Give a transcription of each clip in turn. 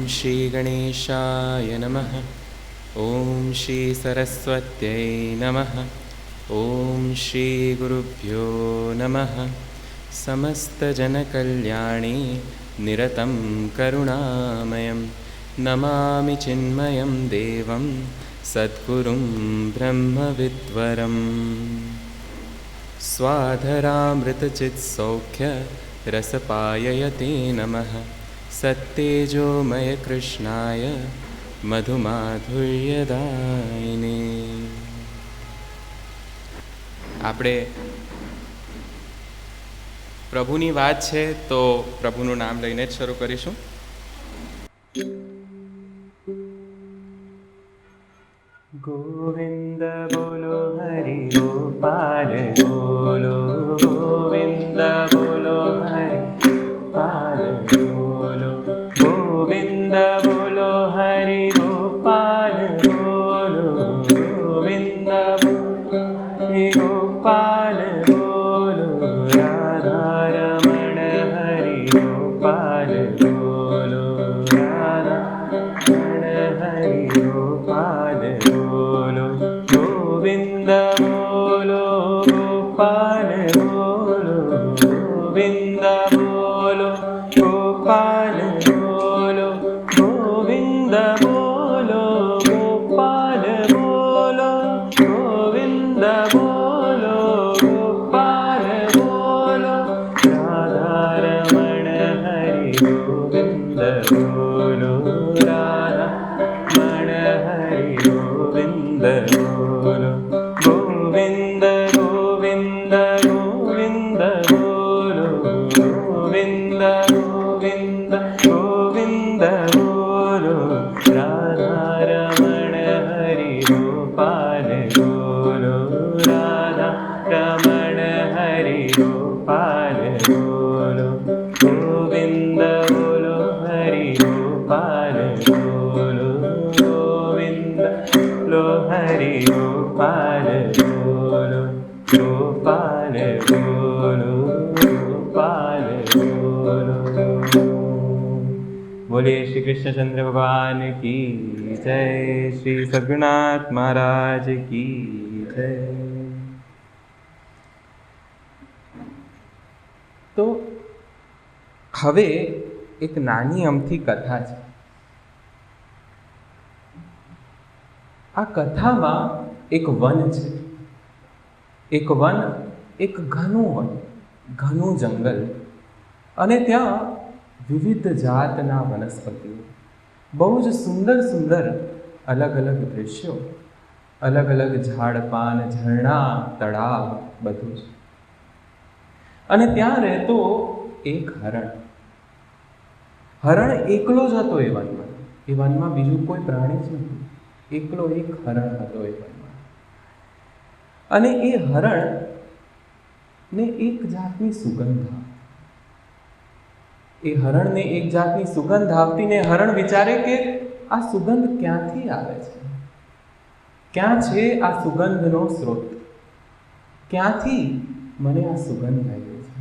श्रीगणेशाय नमः। ॐ श्रीसरस्वत्यै नमः। ॐ श्रीगुरुभ्यो नमः। समस्तजनकल्याणे निरतं करुणामयं नमामि चिन्मयं देवं सद्गुरुं ब्रह्मविद्वरम्। स्वाधरामृतचित्सौख्यरसपाययते नमः। सत्तेजोमय कृष्णाय मधुमाधुर्यदायिने। આપણે પ્રભુની વાત છે તો પ્રભુનું નામ લઈને જ શરૂ કરીશું. ગોવિંદ બોલો હરિ ગોપાલ બોલો, ગોવિંદ બોલો હરિ ગોપાલ બોલો, ગોવિંદ બોલો હરિ ગોપાલ બોલો, ગોવિંદ બોલો હરિ ગોપાલ બોલો, રાધા રમણ હરિ ગોપાલ બોલો, રાધા રમણ હરિ ગોપાલ બોલો, ગોવિંદ બોલો ગોપાલ બોલો, ગોવિંદ બોલો ગોપાલ બોલો, ગોવિંદ બોલો ગોપાલ બોલો, ગોવિંદ બોલો ગોપાલ બોલો, રાધા રમણ હરિ ગોવિંદ બોલો, રાધા રમણ હરિ ગોવિંદ બોલો, ગોવિંદ ગોવિંદ ગોવિંદ બોલો, ગોવિંદ ગોવિંદ ગોવિંદ બોલો, રાધા રમણ હરિ ગોપાલ બોલો, રાધા રમણ હરિ ગોપાલ બોલો, ગોવિંદ બોલો હરિ ગોપાલ બોલો, ગોવિંદ બોલો હરિ ગોપાલ બોલો, ગોપાલ બોલો ગોપાલ બોલો. બોલીએ શ્રી કૃષ્ણચંદ્ર ભગવાન કી જય, શ્રી સદ્ગુરુનાથ મહારાજ કી જય. તો હવે એક નાની અમથી કથા છે. આ કથામાં એક વન છે. એક વન, એક ઘનું વન, ઘનું જંગલ, અને ત્યાં વિવિધ જાતના વનસ્પતિઓ, બહુ જ સુંદર સુંદર અલગ અલગ દૃશ્યો, અલગ અલગ ઝાડપાન, ઝરણા, તળાવ, બધું છે. અને ત્યાં રહેતો એક હરણ. હરણ એકલો જ હતો એ વનમાં. એ વનમાં બીજું કોઈ પ્રાણી જ નહોતું. એકલો એક હરણ હતો એ વનમાં. અને એ હરણને એક જાતની સુગંધ આવતી. એ હરણને એક જાતની સુગંધ આવતી ને હરણ વિચારે કે આ સુગંધ ક્યાંથી આવે છે? ક્યાં છે આ સુગંધનો સ્ત્રોત? ક્યાંથી મને આ સુગંધ આવી છે?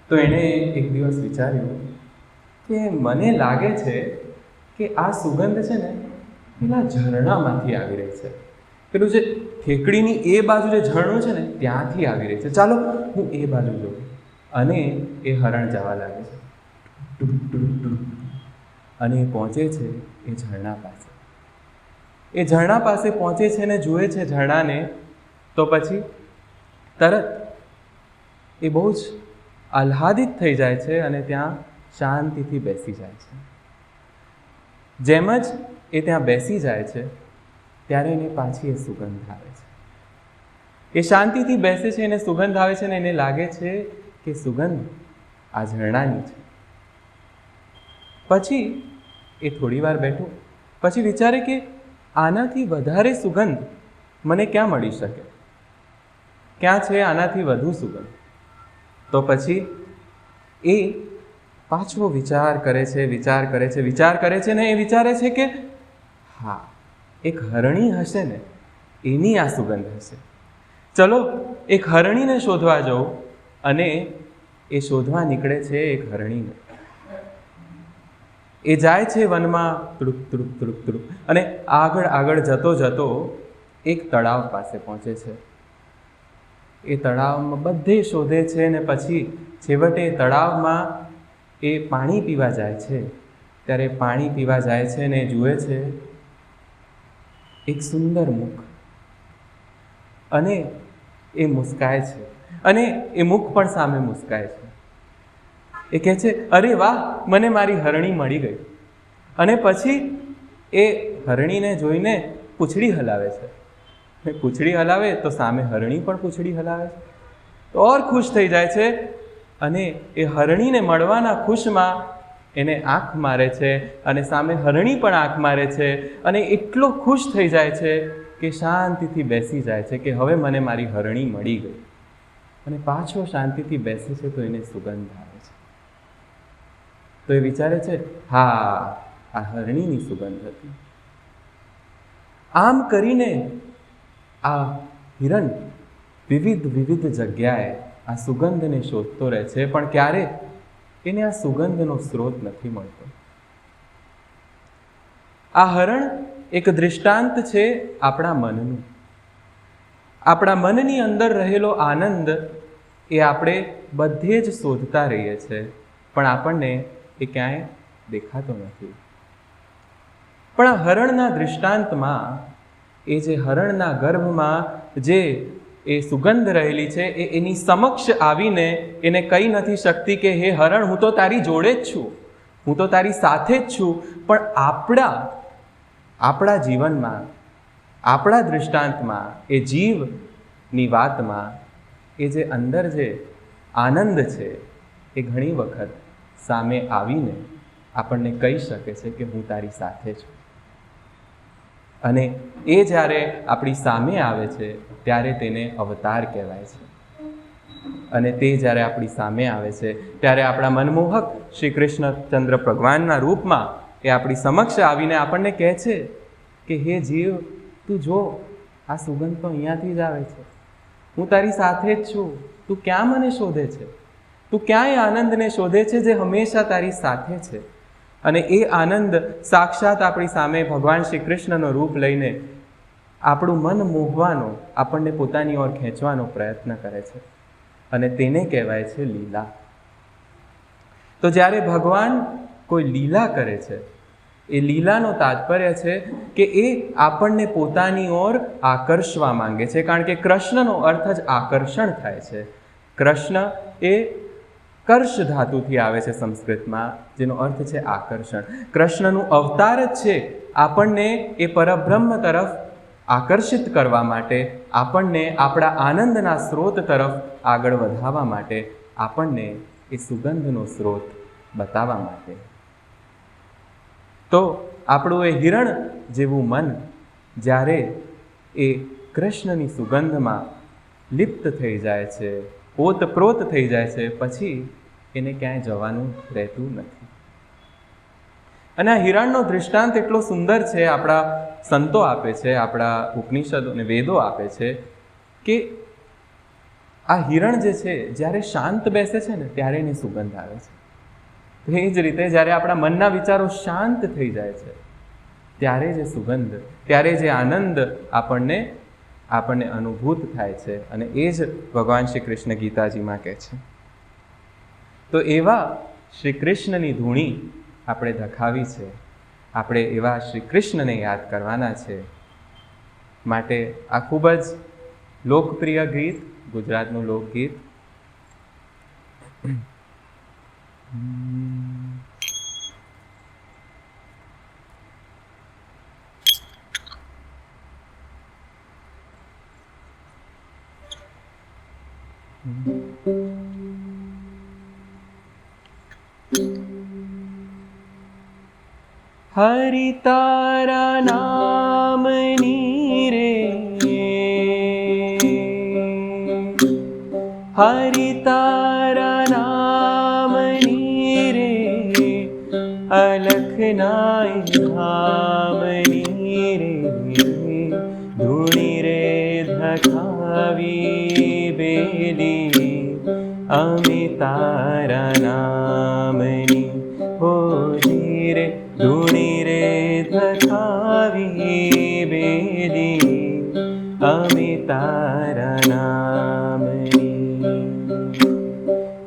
તો એણે એક દિવસ વિચાર્યું કે મને લાગે છે કે આ સુગંધ છે ને પેલા ઝરણામાંથી આવી રહી છે. પેલું જે ઠેકડીની એ બાજુ જે ઝરણું છે ને ત્યાંથી આવી રહી છે. ચાલો હું એ બાજુ જોઉં. અને એ હરણ જવા લાગે છે. અને એ પહોંચે છે એ ઝરણા પાસે. એ ઝરણા પાસે પહોંચે છે ને જુએ છે ઝરણાને. તો પછી તરત એ બહુ જ આહ્લાદિત થઈ જાય છે અને ત્યાં શાંતિથી બેસી જાય છે. જેમ જ એ ત્યાં બેસી જાય છે ત્યારે એને પાછી એ સુગંધ આવે છે. એ શાંતિથી બેસે છે, એને સુગંધ આવે છે ને એને લાગે છે કે સુગંધ આ ઝરણાની છે. પછી એ થોડી વાર બેઠો, પછી વિચારે કે આનાથી વધારે સુગંધ મને ક્યાં મળી શકે? ક્યાં છે આનાથી વધુ સુગંધ? તો પછી એ પાછો વિચાર કરે છે ને એ વિચારે છે કે હા, એક હરણી હશે ને એની આ સુગંધ હશે. ચલો એક હરણીને શોધવા જાઉં. અને એ શોધવા નીકળે છે એક હરણીને. એ જાય છે વનમાં તૃપ તૃપ તૃપ તૃપ, અને આગળ આગળ જતો જતો એક તળાવ પાસે પહોંચે છે. એ તળાવમાં બધે શોધે છે ને પછી છેવટે તળાવમાં એ પાણી પીવા જાય છે. ત્યારે પાણી પીવા જાય છે ને જુએ છે એક સુંદર મુખ, અને એ મુસ્કાય છે, અને એ મુખ પણ સામે મુસ્કાય છે. એ કહે છે, અરે વાહ, મને મારી હરણી મળી ગઈ. અને પછી એ હરણીને જોઈને પૂંછડી હલાવે છે. પૂંછડી હલાવે તો સામે હરણી પણ પૂંછડી હલાવે છે, તો ઓર ખુશ થઈ જાય છે. અને એ હરણીને મળવાના ખુશમાં એને આંખ મારે છે, અને સામે હરણી પણ આંખ મારે છે, અને એટલો ખુશ થઈ જાય છે કે શાંતિથી બેસી જાય છે કે હવે મને મારી હરણી મળી ગઈ. અને પાછો શાંતિથી બેસે છે તો એને સુગંધ આવે છે. તો એ વિચારે છે, હા, આ હરણીની સુગંધ હતી. આમ કરીને આ હિરણ વિવિધ વિવિધ જગ્યાએ આ સુગંધને શોધતો રહે છે, પણ ક્યારે એને આ સુગંધનો સ્ત્રોત નથી મળતો. આ હરણ એક દૃષ્ટાંત છે આપણા મનનું. આપણા મનની અંદર રહેલો આનંદ એ આપણે બધે જ શોધતા રહીએ છીએ, પણ આપણને એ ક્યાંય દેખાતો નથી. પણ આ હરણના દૃષ્ટાંતમાં એ જે હરણના ગર્ભમાં જે એ સુગંધ રહેલી છે એ એની સમક્ષ આવીને એને કહી નથી શકતી કે હે હરણ, હું તો તારી જોડે જ છું, હું તો તારી સાથે જ છું. પણ આપણા જીવનમાં, આપણા દૃષ્ટાંતમાં, એ જીવની વાતમાં એ જે અંદર જે આનંદ છે એ ઘણી વખત સામે આવીને આપણને કહી શકે છે કે હું તારી સાથે છું. અને એ જ્યારે આપણી સામે આવે છે ત્યારે તેને અવતાર કહેવાય છે. અને તે જ્યારે આપણી સામે આવે છે ત્યારે આપણા મનમોહક શ્રી કૃષ્ણચંદ્ર ભગવાનના રૂપમાં એ આપણી સમક્ષ આવીને આપણને કહે છે કે હે જીવ, તું જો, આ સુગંધ તો અહીંયાથી જ આવે છે, હું તારી સાથે જ છું, તું ક્યાં મને શોધે છે? તું ક્યાંય આનંદને શોધે છે જે હંમેશા તારી સાથે છે. અને એ આનંદ સાક્ષાત આપણી સામે ભગવાન શ્રી કૃષ્ણનો રૂપ લઈને આપણું મન મોહવાનો, આપણને પોતાની ઓર ખેંચવાનો પ્રયત્ન કરે છે. અને તેને કહેવાય છે લીલા. તો જ્યારે ભગવાન કોઈ લીલા કરે છે, એ લીલાનો તાત્પર્ય છે કે એ આપણને પોતાની ઓર આકર્ષવા માંગે છે. કારણ કે કૃષ્ણનો અર્થ જ આકર્ષણ થાય છે. કૃષ્ણ એ કર્ષ ધાતુથી આવે છે સંસ્કૃતમાં, જેનો અર્થ છે આકર્ષણ. કૃષ્ણનું અવતાર જ છે આપણને એ પરબ્રહ્મ તરફ આકર્ષિત કરવા માટે, આપણને આપણા આનંદના સ્ત્રોત તરફ આગળ વધાવવા માટે, આપણને એ સુગંધનો સ્ત્રોત બતાવવા માટે. તો આપણું એ હિરણ જેવું મન જ્યારે એ કૃષ્ણની સુગંધમાં લિપ્ત થઈ જાય છે, ઓતપ્રોત થઈ જાય છે, પછી એને ક્યાંય જવાનું રહેતું નથી. અને આ હિરણનો દૃષ્ટાંત એટલો સુંદર છે, આપણા સંતો આપે છે, આપણા ઉપનિષદો અને વેદો આપે છે કે આ હિરણ જે છે જ્યારે શાંત બેસે છે ને ત્યારે એની સુગંધ આવે છે. તો એ જ રીતે જ્યારે આપણા મનના વિચારો શાંત થઈ જાય છે ત્યારે જે સુગંધ, ત્યારે જે આનંદ આપણને અનુભૂત થાય છે. અને એ જ ભગવાન શ્રી કૃષ્ણ ગીતાજીમાં કહે છે. તો એવા શ્રી કૃષ્ણની ધૂણી આપણે ધખાવી છે, આપણે એવા શ્રી કૃષ્ણને યાદ કરવાના છે. માટે આ ખૂબ જ લોકપ્રિય ગીત, ગુજરાતનું લોકગીત. હરિ તારા નામની રે, હરિ તારા નામની રે, અલખના ધામની રે, ધૂણી રે ધખાવી બેલી અમે તારા નામની, હો ધીરે રે ધૂણી રે ધખાવી બેલી અમે તારા નામની.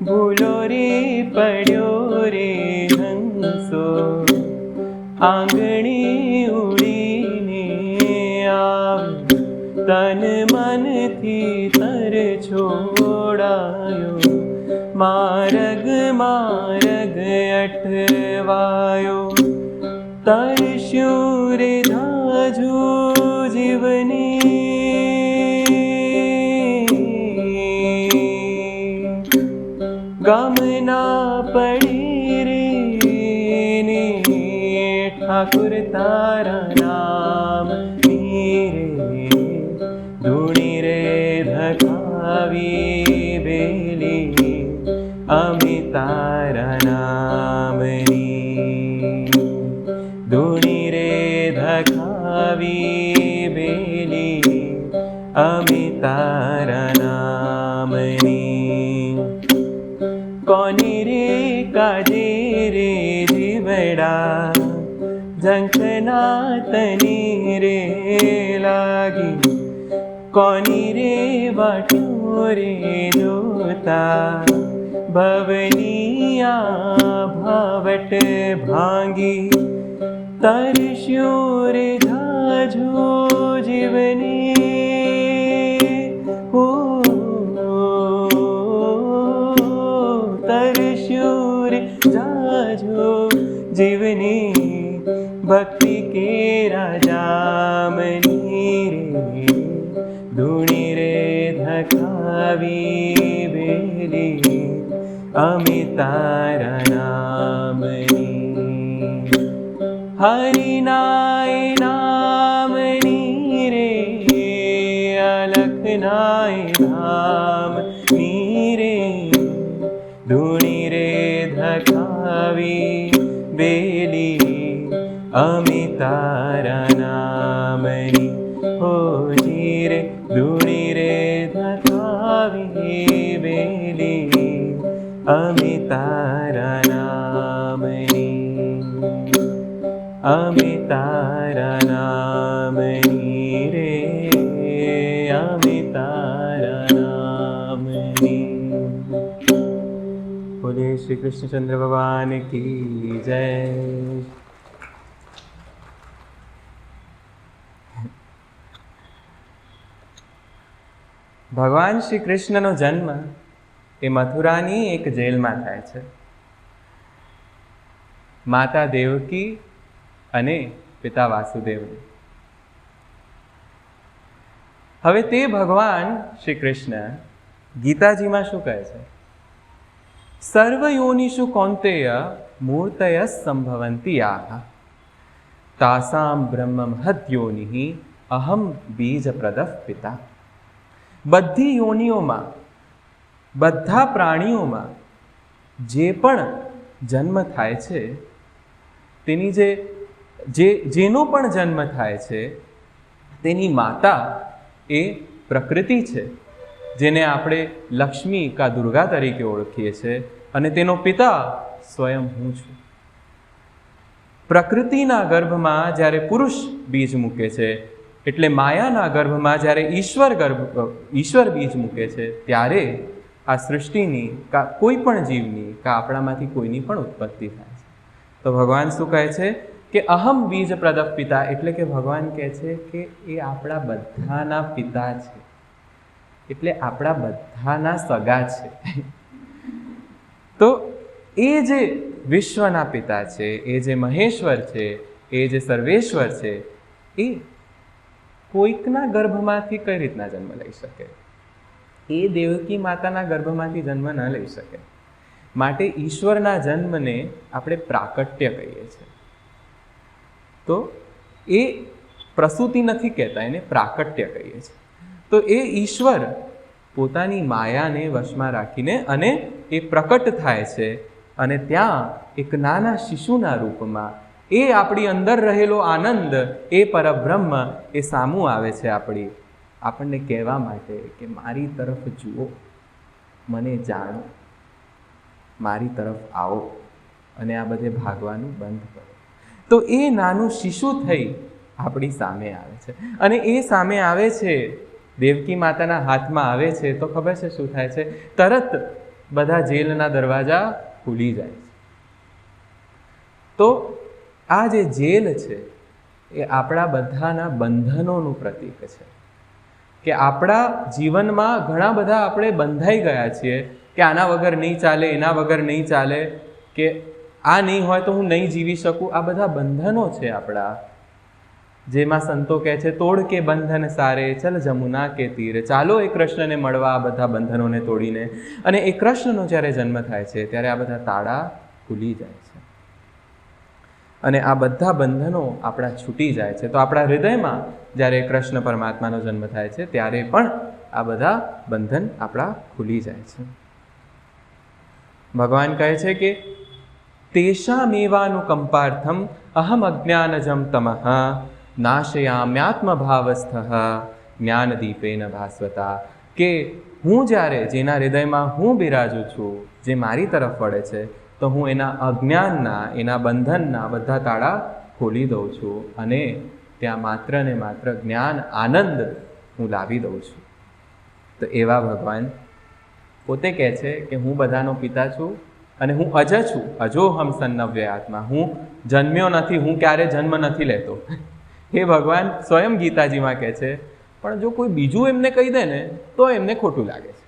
ભૂલો રે પડ્યો રે હંસો આંગણે ઉડીને આવ, તન મનથી તર છોડાયો, માર્ગ માર્ગ અટવાયો. તરસ્યું રે ધાજુ જીવની, ગમના પડી રે ને ઠાકુર તારા નામ રે ધૂણી રે ધખાવી બેલી અમે તારા નામની. ધૂણી રે ધખાવી બેલી અમે તારા નામની. કોની રે કાજે રે જીવડા ઝંખના તની રે લાગી, કોની રે વાટો રે જોતા ભવની આ ભાવટ ભાંગી. તરસ્યું રે ધાજો જીવની, તરસ્યું રે જાજો જીવની. ભક્તિ કે રાજામની રે ધૂણી રે ધખાવી બેલી અમે તારા નામની. હરિનાય નામની રે અલખનાય નામની રે ધૂણી રે ધખાવી બેલી અમે તારા નામની. હોજી રે ધૂણી રે ધખાવી બેલી અમે તારા નામની. અમે તારા નામની રે અમે તારા નામની. બોલે શ્રી કૃષ્ણચંદ્ર ભગવાન કી જય. ભગવાન શ્રી કૃષ્ણનો જન્મ એ મથુરાની એક જેલમાં થાય છે. માતા દેવકી અને પિતા વાસુદેવ. હવે તે ભગવાન શ્રી કૃષ્ણ ગીતાજીમાં શું કહે છે? સર્વયોનિષુ કૌંતેય મૂર્તય સંભવંતિ યાહ તાસામ બ્રહ્મ મહદ્યોનિ અહમ બીજ પ્રદઃ પિતા. બધી યોનિઓમાં, બધા પ્રાણીઓમાં જે પણ જન્મ થાય છે તેની જેનો પણ જન્મ થાય છે તેની માતા એ પ્રકૃતિ છે, જેને આપણે લક્ષ્મી કા દુર્ગા તરીકે ઓળખીએ છીએ, અને તેનો પિતા સ્વયં હું છું. પ્રકૃતિના ગર્ભમાં જ્યારે પુરુષ બીજ મૂકે છે, એટલે માયાના ગર્ભમાં જ્યારે ઈશ્વર બીજ મૂકે છે, ત્યારે આ સૃષ્ટિની કા કોઈ પણ જીવની કા આપણામાંથી કોઈની પણ ઉત્પત્તિ થાય છે. તો ભગવાન શું કહે છે કે અહમ બીજ પ્રદઃ પિતા, એટલે કે ભગવાન કહે છે કે એ આપણા બધાના પિતા છે, એટલે આપણા બધાના સગા છે. તો એ જે વિશ્વના પિતા છે, એ જે મહેશ્વર છે, એ જે સર્વેશ્વર છે, એ કોઈકના ગર્ભમાંથી કઈ રીતના જન્મ લઈ શકે? એ દેવકી માતાના ગર્ભમાંથી જન્મ ન લઈ શકે. માટે ઈશ્વરના જન્મને આપણે પ્રાકટ્ય કહીએ છીએ. તો એ પ્રસૂતિ નથી કહેતા, એને પ્રાકટ્ય કહીએ છીએ. તો એ ઈશ્વર પોતાની માયાને વશમાં રાખીને અને એ પ્રકટ થાય છે, અને ત્યાં એક નાના શિશુના રૂપમાં એ આપણી અંદર રહેલો આનંદ, એ પરબ્રહ્મ એ સામું આવે છે આપણને કહેવા માટે કે મારી તરફ જુઓ, મને જાણો, મારી તરફ આવો અને આ બધે ભાગવાનું બંધ કરો. તો એ નાનું શિશુ થઈ આપણી સામે આવે છે. અને એ સામે આવે છે, દેવકી માતાના હાથમાં આવે છે, તો ખબર છે શું થાય છે? તરત બધા જેલના દરવાજા ખુલી જાય છે. તો આ જે જેલ છે એ આપણા બધાના બંધનોનું પ્રતીક છે, કે આપણા જીવનમાં ઘણા બધા આપણે બંધાઈ ગયા છીએ કે આના વગર નહીં ચાલે, એના વગર નહીં ચાલે, કે આ નહીં હોય તો હું નહીં જીવી શકું. આ બધા બંધનો છે આપણા, જેમાં સંતો કહે છે તોડ કે બંધન સારે ચલ જમુના કે તીરે. ચાલો એ કૃષ્ણને મળવા આ બધા બંધનોને તોડીને. અને એ કૃષ્ણનો જ્યારે જન્મ થાય છે ત્યારે આ બધા તાળા ખુલી જાય છે અને આ બધા બંધનો આપણા છૂટી જાય છે. તો આપણા હૃદયમાં જ્યારે કૃષ્ણ પરમાત્માનો જન્મ થાય છે ત્યારે પણ આ બધા બંધન આપણા ખુલી જાય છે. ભગવાન કહે છે કે તેષામેવાનુકંપાર્થમ અહમ અજ્ઞાનજમ તમઃ નાશયામ્યાત્મભાવસ્થ જ્ઞાનદીપેન ભાસ્વતા. કે હું જ્યારે જેના હૃદયમાં હું બિરાજું છું, જે મારી તરફ વળે છે, તો હું એના અજ્ઞાનના, એના બંધનના બધા તાળા ખોલી દઉં છું અને ત્યાં માત્ર ને માત્ર જ્ઞાન, આનંદ હું લાવી દઉં છું. તો એવા ભગવાન પોતે કહે છે કે હું બધાનો પિતા છું અને હું અજ છું. અજોહમ સન્નવ્ય આત્મા. હું જન્મ્યો નથી, હું ક્યારે જન્મ નથી લેતો. એ ભગવાન સ્વયં ગીતાજીમાં કહે છે. પણ જો કોઈ બીજું એમને કહી દે ને તો એમને ખોટું લાગે છે.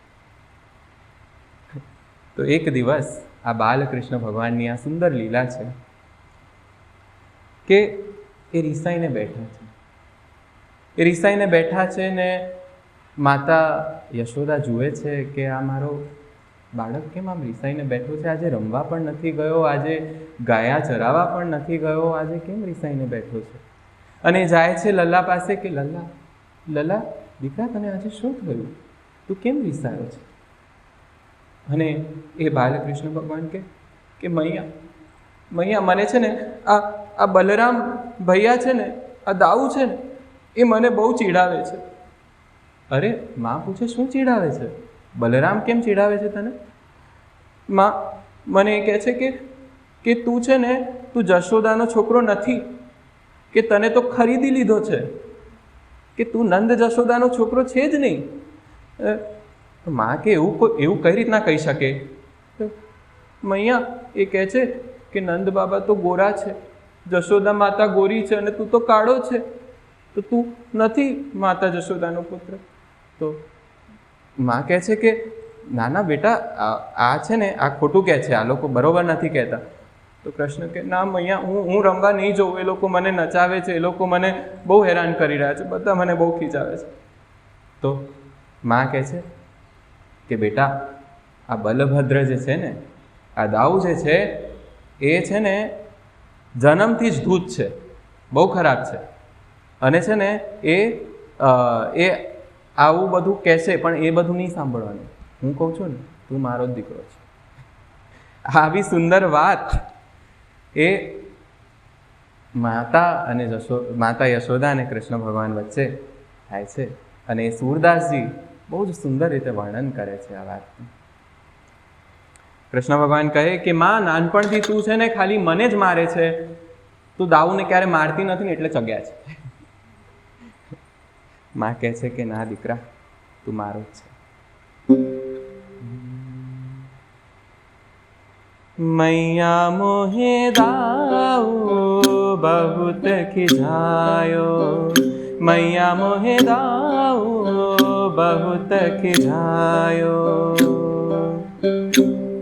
તો એક દિવસ આ બાલકૃષ્ણ ભગવાનની આ સુંદર લીલા છે કે એ રિસાઈને બેઠા છે. એ રિસાઈને બેઠા છે ને માતા યશોદા જુએ છે કે આ મારો બાળક કેમ આમ રિસાઈને બેઠો છે? આજે રમવા પણ નથી ગયો, આજે ગાયા ચરાવવા પણ નથી ગયો, આજે કેમ રિસાઈને બેઠો છે? અને જાય છે લલ્લા પાસે કે લલ્લા, લલ્લા દીકરા, તને આજે શું થયું? તું કેમ રિસાયો છે? અને એ બાલકૃષ્ણ ભગવાન કે મૈયા, મૈયા, મને છે ને આ બલરામ ભૈયા છે ને, આ દાઉ છે ને, એ મને બહુ ચીડાવે છે. અરે માં પૂછે શું ચીડાવે છે? બલરામ કેમ ચીડાવે છે તને? માં મને એ કહે છે કે તું છે ને, તું જશોદાનો છોકરો નથી, કે તને તો ખરીદી લીધો છે, કે તું નંદ જશોદાનો છોકરો છે જ નહીં. માં કે એવું કઈ રીતના કહી શકે? મૈયા એ કહે છે કે નંદ બાબા તો ગોરા છે, જશોદા માતા ગોરી છે અને તું તો કાળો છે, તો તું નથી માતા જશોદાનો પુત્ર. તો માં કહે છે કે ના ના બેટા, આ છે ને આ ખોટું કહે છે, આ લોકો બરોબર નથી કહેતા. તો કૃષ્ણ કે ના મૈયા, હું રમવા નહીં જઉં, એ લોકો મને નચાવે છે, એ લોકો મને બહુ હેરાન કરી રહ્યા છે, બધા મને બહુ ખીજાવે છે. તો માં કહે છે કે બેટા, આ બલભદ્ર જે છે ને, આ દાઉ જે છે એ છે ને જન્મથી જ ધૂત છે, બહુ ખરાબ છે. અને છે ને એ આવું બધું કહેશે પણ એ બધું નહીં સાંભળવાનું. હું કહું છું ને, તું મારો જ દીકરો છે. આવી સુંદર વાત એ માતા યશોદા અને કૃષ્ણ ભગવાન વચ્ચે થાય છે. અને એ સૂરદાસજી બહુ જ સુંદર રીતે વર્ણન કરે છે આ વાતનું. કૃષ્ણ ભગવાન કહે કે માં, નાનપણથી તું છે ને ખાલી મને જ મારે છે, તું દાઉને ક્યારે મારતી નથી ને એટલે ચગ્યા છે. માં કહે છે કે ના દીકરા, તું મારો જ છે. મૈયા મોહે દાઉ બહુત ખિજાયો, મૈયા મોહે દાઉ બહુત ખિજાયો,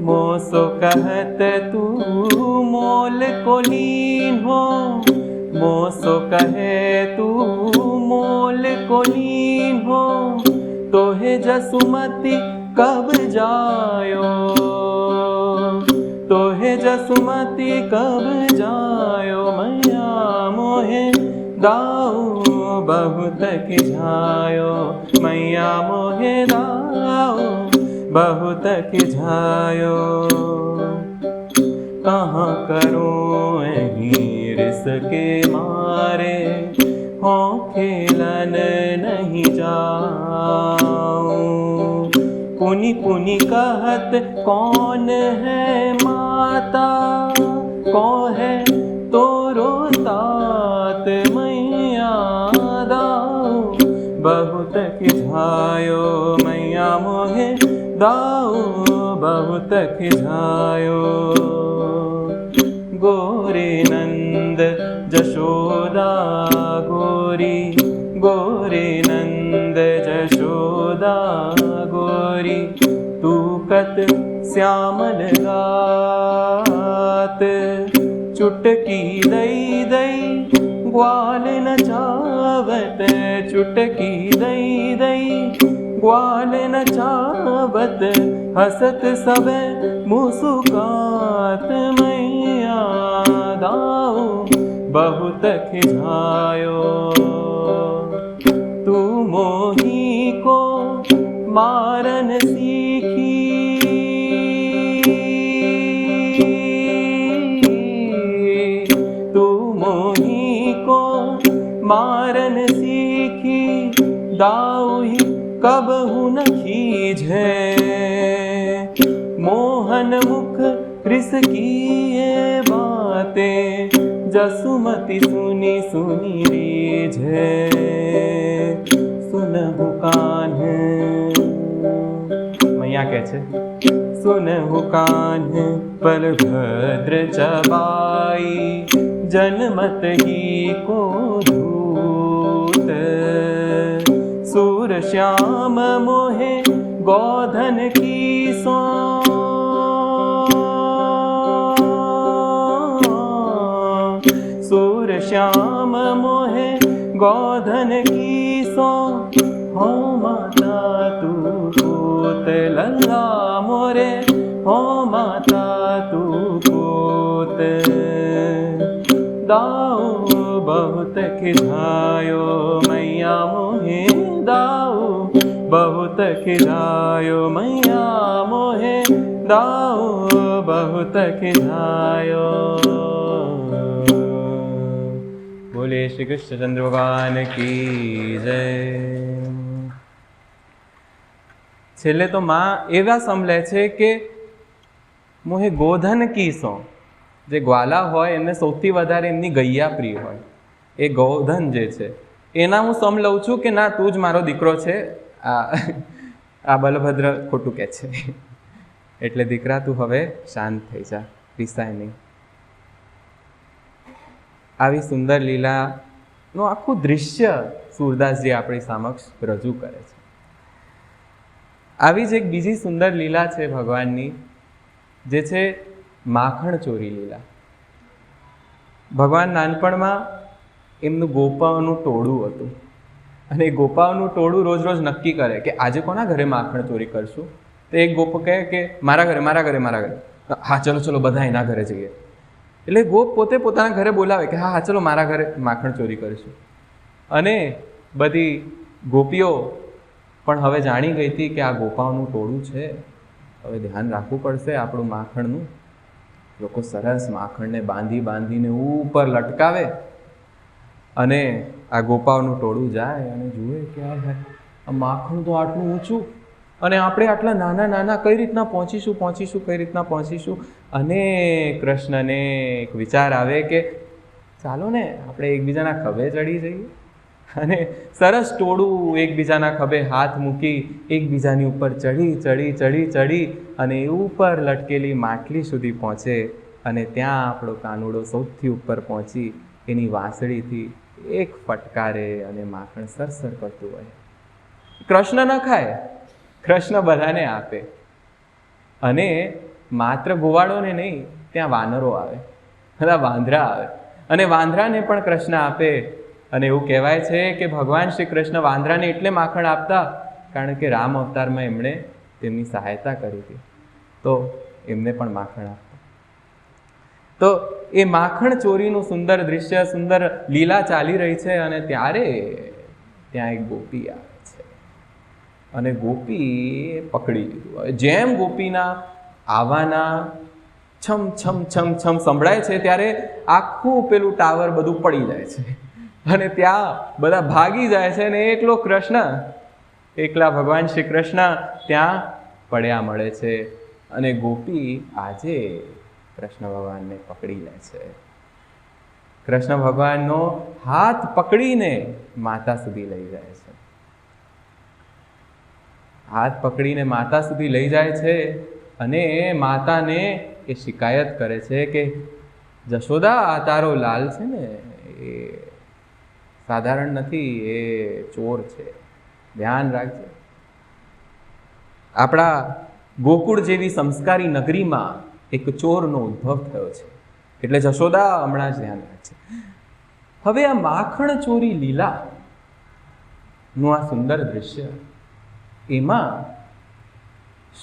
મોસો કહત તું મોલ को लीन हो, मोसो कहे तू मोल को लीन हो, तो है जसुमती कब जायो, तो है जसुमती कब जायो, मैया मोहे दाऊ बहुत खिजायो, मैया मोहे दाऊ बहुत खिजायो, कहाँ करूँ हिरस के मारे, हो खेलन नहीं जाऊँ, पुनि पुनि कहत कौन है माता, कौन है तो रोज मैया दाऊ बहुत खिझायो मैया मोहे दाऊ बहुत खिझायो। गोरी नंद जशोदा गोरी गोरी नंद जशोदा गोरी तू कत श्यामल गात चुटकी दई दई ग्वाल नचावत चुटकी दई दई ग्वाल नचावत हसत सब मुस्कात मैया दाऊ बहुत खिझायो। तू मोही को मारन सीखी तू मोही को मारन सीखी दाऊ ही कब न खीझे मोहन मुख रिस की ये बातें जसुमती सुनी सुनी रीझे। सुनहु कान्ह मैया कहे छे सुनहु कान्ह बलभद्र चबाई जनमत ही को धूत सूर श्याम मोहे गोधन की सो सूर श्याम मोहे गोधन की सो हो माता तू पूत लल्ला मोरे हो माता तू पूत दाऊ बहुत खिझायो मैया मोहे दाऊ बहुत खिझायो मैया मोहे दाऊ बहुत खिझायो। बोले श्री कृष्णचंद्र भगवान की जय। छेल्ले तो माँ एवा समले छे के मोहे गोधन कीसो जे ग्वाला होय एमने सौथी वधारे एमनी गैया प्रिय होय ए गोधन जे छे एना हूँ सम लઉં છું કે ના તું જ મારો દીકરો છે આ બલભદ્ર ખોટું કહે છે એટલે દીકરા તું હવે શાંત થઈ જા રીસાય નહીં। આવી સુંદર લીલાનું આખું દૃશ્ય સૂરદાસજી આપણી સમક્ષ રજૂ કરે છે। આવી જ એક બીજી સુંદર લીલા છે ભગવાનની જે છે માખણ ચોરી લીલા। ભગવાન નાનપણમાં એમનું ગોપાઓનું ટોળું હતું અને એ ગોપાઓનું ટોળું રોજ રોજ નક્કી કરે કે આજે કોના ઘરે માખણ ચોરી કરશું। તો એક ગોપ કહે કે મારા ઘરે મારા ઘરે મારા ઘરે હા ચલો ચલો બધા એના ઘરે જઈએ। એટલે ગોપ પોતે પોતાના ઘરે બોલાવે કે હા હા ચલો મારા ઘરે માખણ ચોરી કરીશું। અને બધી ગોપીઓ પણ હવે જાણી ગઈ હતી કે આ ગોપાઓનું ટોળું છે હવે ધ્યાન રાખવું પડશે આપણું માખણનું। લોકો સરસ માખણને બાંધી બાંધીને ઉપર લટકાવે અને આ ગોપાઓનું ટોળું જાય અને જુએ કે આ માખણ તો આટલું ઊંચું અને આપણે આટલા નાના નાના કઈ રીતના પહોંચીશું કઈ રીતના પહોંચીશું। અને કૃષ્ણને એક વિચાર આવે કે ચાલો ને આપણે એકબીજાના ખભે ચડી જઈએ અને સરસ ટોળું એકબીજાના ખભે હાથ મૂકી એકબીજાની ઉપર ચડી ચડી ચડી ચડી અને ઉપર લટકેલી માટલી સુધી પહોંચે અને ત્યાં આપણો કાનુડો સૌથી ઉપર પહોંચી એની વાંસળીથી એક ફટકારે અને માખણ સરસર કરતું હોય। કૃષ્ણ ન ખાય, કૃષ્ણ બધાને આપે અને માત્ર ગોવાળોને નહીં ત્યાં વાનરો આવે, બધા વાંદરા આવે અને વાંદરાને પણ કૃષ્ણ આપે। અને એવું કહેવાય છે કે ભગવાન શ્રી કૃષ્ણ વાંદરાને એટલે માખણ આપતા કારણ કે રામ અવતારમાં એમણે તેમની સહાયતા કરી હતી તો એમને પણ માખણ આપતા। તો એ માખણ ચોરીનું સુંદર દૃશ્ય સુંદર લીલા ચાલી રહી છે અને ત્યારે ત્યાં એક ગોપી આવે છે અને ગોપી પકડી લીધું। જેમ ગોપીના આવવાના છમ છમ છમ છમ સંભળાય છે ત્યારે આખું પેલું ટાવર બધું પડી જાય છે અને ત્યાં બધા ભાગી જાય છે અને એકલો કૃષ્ણ એકલા ભગવાન શ્રી કૃષ્ણ ત્યાં પડ્યા મળે છે અને ગોપી આજે કૃષ્ણ ભગવાનને પકડી લે છે। કૃષ્ણ ભગવાનનો હાથ પકડીને માતા સુધી લઈ જાય છે. હાથ પકડીને માતા સુધી લઈ જાય છે અને માતાને એ શિકાયત કરે છે કે જશોદા, આ તારો લાલ છે ને એ સાધારણ નથી, એ ચોર છે, ધ્યાન રાખજે. આપણા ગોકુળ જેવી સંસ્કારી નગરીમાં એક ચોરનો ઉદ્ભવ થયો છે, એટલે જશોદા હમણાં જ ધ્યાન રાખજે. હવે આ માખણ ચોરી લીલાનું આ સુંદર દૃશ્ય, એમાં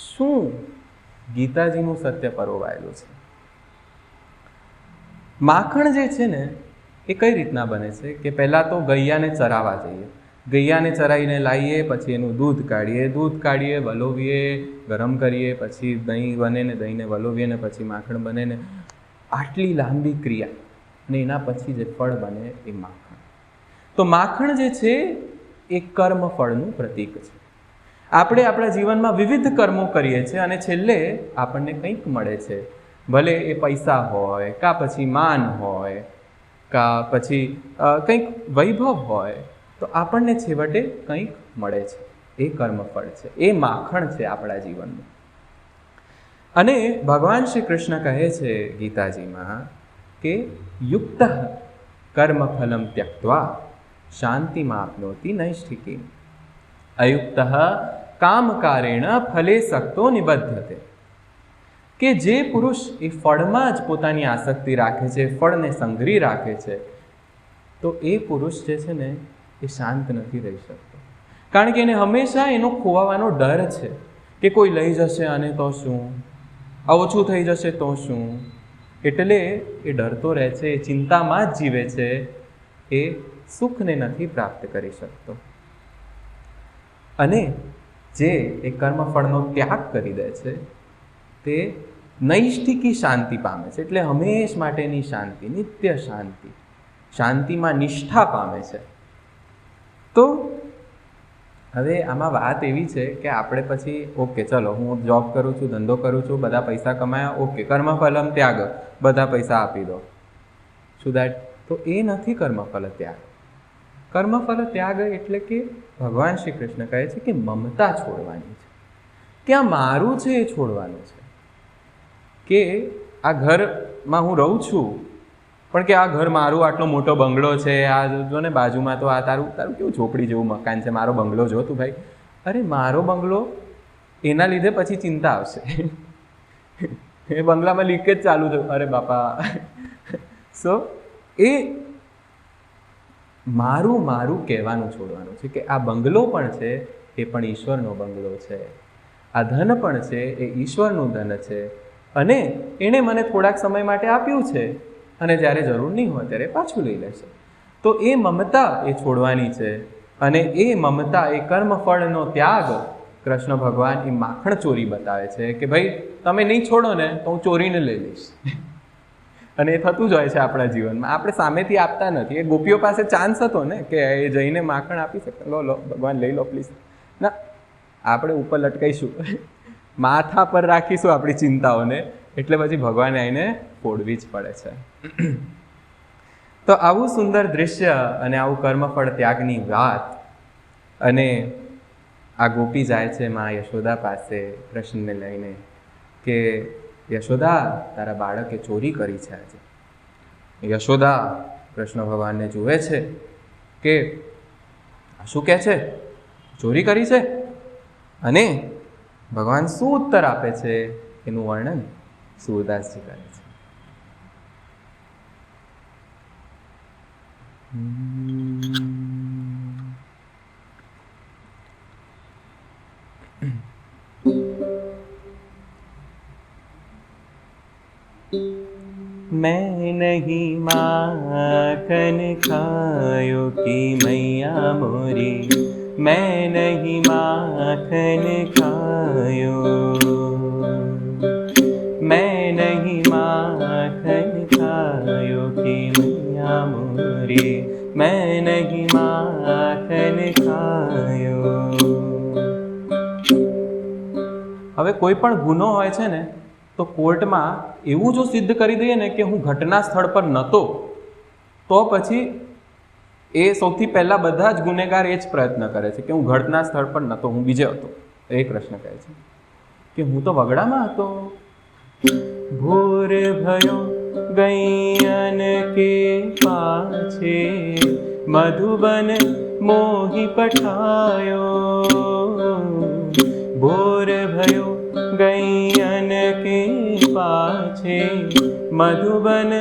શું ગીતાજીનું સત્ય પરોવાયેલું છે? માખણ જે છે ને એ કઈ રીતના બને છે કે પહેલાં તો ગૈયાને ચરાવવા જઈએ, ગૈયાને ચરાવીને લાવીએ, પછી એનું દૂધ કાઢીએ, વલોવીએ, ગરમ કરીએ, પછી દહીં બને ને દહીંને વલોવીએ ને પછી માખણ બને ને આટલી લાંબી ક્રિયા, અને એના પછી જે ફળ બને એ માખણ. તો માખણ જે છે એ કર્મ ફળનું પ્રતીક છે. આપણે આપણા જીવનમાં વિવિધ કર્મો કરીએ છીએ અને છેલ્લે આપણને કંઈક મળે છે, ભલે એ પૈસા હોય, કાં પછી માન હોય, કાં પછી કંઈક વૈભવ હોય, તો આપણને છેવટે કંઈક મળે છે. એ કર્મફળ છે, એ માખણ છે આપણા જીવનનું. અને ભગવાન શ્રી કૃષ્ણ કહે છે ગીતાજીમાં કે યુક્ત કર્મફલમ ત્યક્ત્વા શાંતિમાપ્નોતિ નૈષ્ઠિકીમ અયુક્ત કામકારેણ ફલે સક્તો નિબધ્યતે. કે જે પુરુષ એ ફળમાં જ પોતાની આસક્તિ રાખે છે, ફળને સંગ્રહી રાખે છે, તો એ પુરુષ જે છે ને એ શાંત નથી રહી શકતો. કારણ કે એને હંમેશા એનો ખોવાવાનો ડર છે કે કોઈ લઈ જશે અને તો શું, આ ઓછું થઈ જશે તો શું. એટલે એ ડરતો રહે છે, એ ચિંતામાં જ જીવે છે, એ સુખને નથી પ્રાપ્ત કરી શકતો. અને જે એ કર્મફળનો ત્યાગ કરી દે છે તે નૈષ્ઠિકી શાંતિ પામે છે, એટલે હંમેશ માટેની શાંતિ, નિત્ય શાંતિ, શાંતિમાં નિષ્ઠા પામે છે. તો હવે આમાં વાત એવી છે કે આપણે પછી ઓકે ચલો હું જોબ કરું છું, ધંધો કરું છું, બધા પૈસા કમાયા, ઓકે કર્મફલમ ત્યાગ, બધા પૈસા આપી દો, શું દેટ? તો એ નથી કર્મફલ ત્યાગ. કર્મફલ ત્યાગ એટલે કે ભગવાન શ્રી કૃષ્ણ કહે છે કે મમતા છોડવાની છે, કે આ મારું છે એ છોડવાનું છે. કે આ ઘરમાં હું રહું છું પણ કે આ ઘર મારું, આટલો મોટો બંગલો છે, આ જો ને બાજુમાં તો આ તારું કેવું ઝોપડી જેવું મકાન છે, મારો બંગલો જો તું ભાઈ. અરે મારો બંગલો, એના લીધે પછી ચિંતા આવશે, એ બંગલામાં લીકેજ ચાલુ થયું, અરે બાપા. સો એ મારું કહેવાનું છોડવાનું છે કે આ બંગલો પણ છે એ પણ ઈશ્વરનો બંગલો છે, આ ધન પણ છે એ ઈશ્વરનું ધન છે, અને એણે મને થોડાક સમય માટે આપ્યું છે અને જ્યારે જરૂર નહીં હોય ત્યારે પાછું લઈ લેશે. તો એ મમતા એ છોડવાની છે. અને એ મમતા, એ કર્મફળનો ત્યાગ કૃષ્ણ ભગવાન એ માખણ ચોરી બતાવે છે કે ભાઈ તમે નહીં છોડો ને તો હું ચોરીને લઈ લઈશ. અને એ થતું જ હોય છે આપણા જીવનમાં. આપણે સામેથી આપતા નથી. એ ગોપીઓ પાસે ચાન્સ હતો ને કે એ જઈને માખણ આપી શકે, લો ભગવાન લઈ લો પ્લીઝ. ના, આપણે ઉપર લટકાઈશું, માથા પર રાખીશું આપણી ચિંતાઓને, એટલે પછી ભગવાને આવીને ફોડવી જ પડે છે. તો આવું સુંદર દૃશ્ય અને આવું કર્મફળ ત્યાગની વાત. અને આ ગોપી જાય છે મા યશોદા પાસે કૃષ્ણને લઈને કે યશોદા તારા બાળકે ચોરી કરી છે આજે. યશોદા કૃષ્ણ ભગવાનને જુએ છે કે શું કહે છે, ચોરી કરી છે. અને ભગવાન શું ઉત્તર આપે છે એનું વર્ણન સૂરદાસજી કરે છે. मैं नहीं माखन खायो की मैया मोरी, मैं नहीं माखन खायो, मैं नहीं माखन खायो की मैया मोरी, मैं नहीं माखन ખાયો. હવે કોઈ પણ ગુનો હોય છે ને તો કોર્ટમાં એવું જો સિદ્ધ કરી દઈએ ને કે હું ઘટના સ્થળ પર નહોતો તો પછી એ સૌથી પહેલાં બધા જ ગુનેગાર એ જ પ્રયત્ન કરે છે કે હું ઘટના સ્થળ પર નહોતો, હું બીજે હતો. એ કૃષ્ણ કહે છે કે હું તો વગડામાં હતો. ભોર ભયો ગૈયન કે પાછે, મધુબન મોહી પઠાયો. ભોર ભયો ગૈયન કે પાછે, મધુબન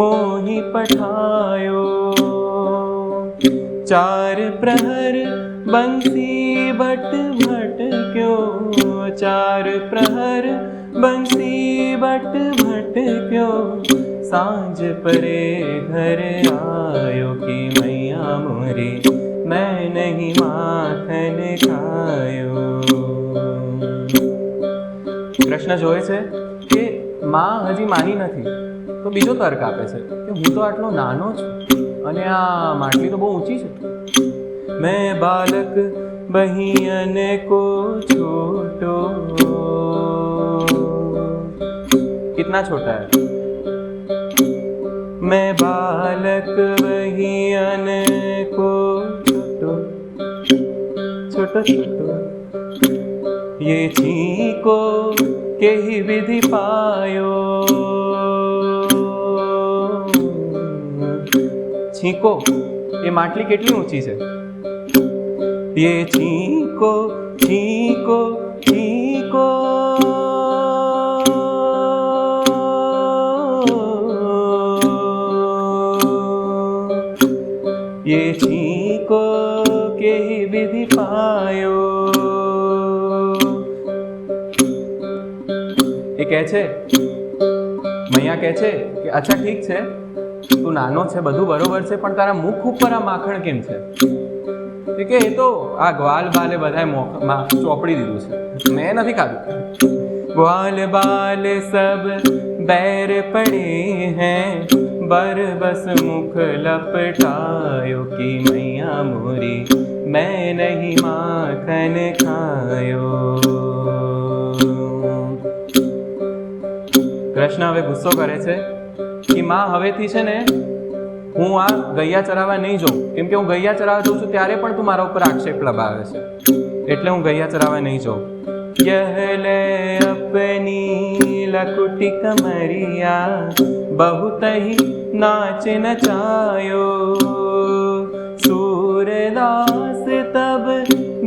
મોહી પઠાયો. ચાર પ્રહર બંસી બટ ભટક્યો, ચાર પ્રહર બંસી બટ ભટક્યો. सांझ परे घर आयो कि मैया मोरे, मैं नहीं माखन खायो. કૃષ્ણ જોવે છે કે માં હજી માની નથી, તો બીજો તર્ક આપે છે કે હું તો આટલો નાનો છું અને આ માટલી તો બહુ ઊંચી છે. મેં બાલક બહિયન કો છોટો. कितना छोटा है? मैं बालक बहियन को छोटो छोटो छोटो, ये छीको के ही विधि पायो. छीको ये માટલી કેટલી ઊંચી છે? ये छीको छीको छीको, ये छीको के ही विधि पायो. એ કહે છે, મૈયા કહે છે કે અચ્છા ઠીક છે, તું નાનો છે, બધું બરોબર છે, પણ તારા મુખ ઉપર આ માખણ કેમ છે? એ કે એ તો આ ગ્વાલ બાલે બધાએ ચોપડી દીધું છે, મેં નથી ખાધું. ग्वाल बाल सब बैर पड़े हैं, बर बस मुख लपटायो कि मैया मोरी, मैं नहीं माखन खायो. કૃષ્ણ હવે ગુસ્સો કરે છે કે માં હવેથી છે ને હું આ ગૈયા ચરાવવા નહીં જાઉં, કેમ કે હું ગૈયા ચરાવવા જાઉં છું ત્યારે પણ તું મારા ઉપર આક્ષેપ લગાવે છે, એટલે હું ગૈયા ચરાવવા નહીં જાઉં. यह ले अपनी लकुटी कमरिया, बहुत ही नाच नचायो. सूरदास तब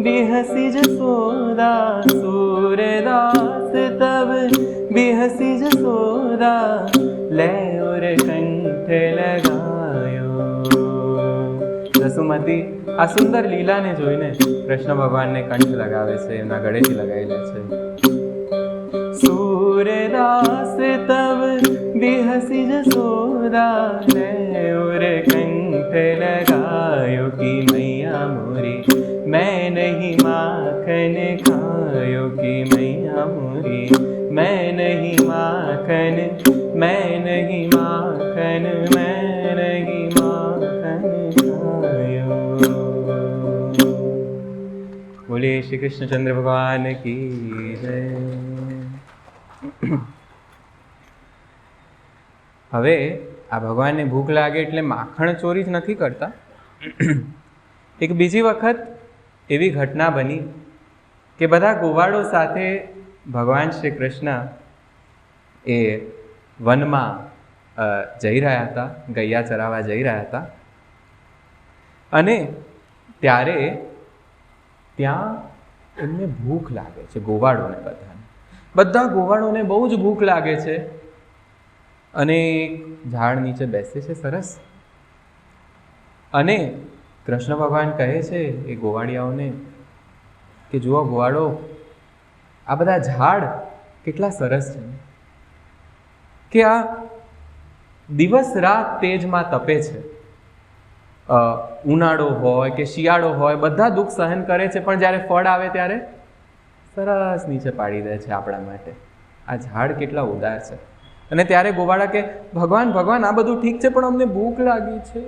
बिहसी जसोदा, सूरदास तब बिहसी जसोदा, ले और कंठ लगायो. જસુમતી આ સુંદર લીલાને જોઈને કૃષ્ણ ભગવાનને કંઠ લગાવે છે, એમના ગળેથી લગાવી લે છે. सूरदास तब बिहसी जसोदा, ले और कंठ लगायो कि मैया मोरी, मैं नहीं माखन खायो कि मैया मोरी, मैं नहीं माखन, मैं नहीं माखन, मैं नहीं माखन खायो. बोलिए श्री कृष्णचंद्र भगवान की जय. હવે આ ભગવાનને ભૂખ લાગે એટલે માખણ ચોરી જ નથી કરતા. એક બીજી વખત એવી ઘટના બની કે બધા ગોવાળો સાથે ભગવાન શ્રી કૃષ્ણ એ વનમાં જઈ રહ્યા હતા, ગૈયા ચરાવવા જઈ રહ્યા હતા. અને ત્યારે ત્યાં એમને ભૂખ લાગે છે, ગોવાળોને બધા ગોવાળોને બહુ જ ભૂખ લાગે છે. અને એક ઝાડ નીચે બેસે છે સરસ, અને કૃષ્ણ ભગવાન કહે છે એ ગોવાળિયાઓને કે જુઓ ગોવાળો, આ બધા ઝાડ કેટલા સરસ છે કે આ દિવસ રાત તેજમાં તપે છે. ઉનાળો હોય કે શિયાળો હોય બધા દુઃખ સહન કરે છે, પણ જ્યારે ફળ આવે ત્યારે સરસ નીચે પાડી દે છે આપણા માટે. આ ઝાડ કેટલા ઉદાર છે. અને ત્યારે ગોવાળા કે ભગવાન ભગવાન આ બધું ઠીક છે, પણ અમને ભૂખ લાગી છે.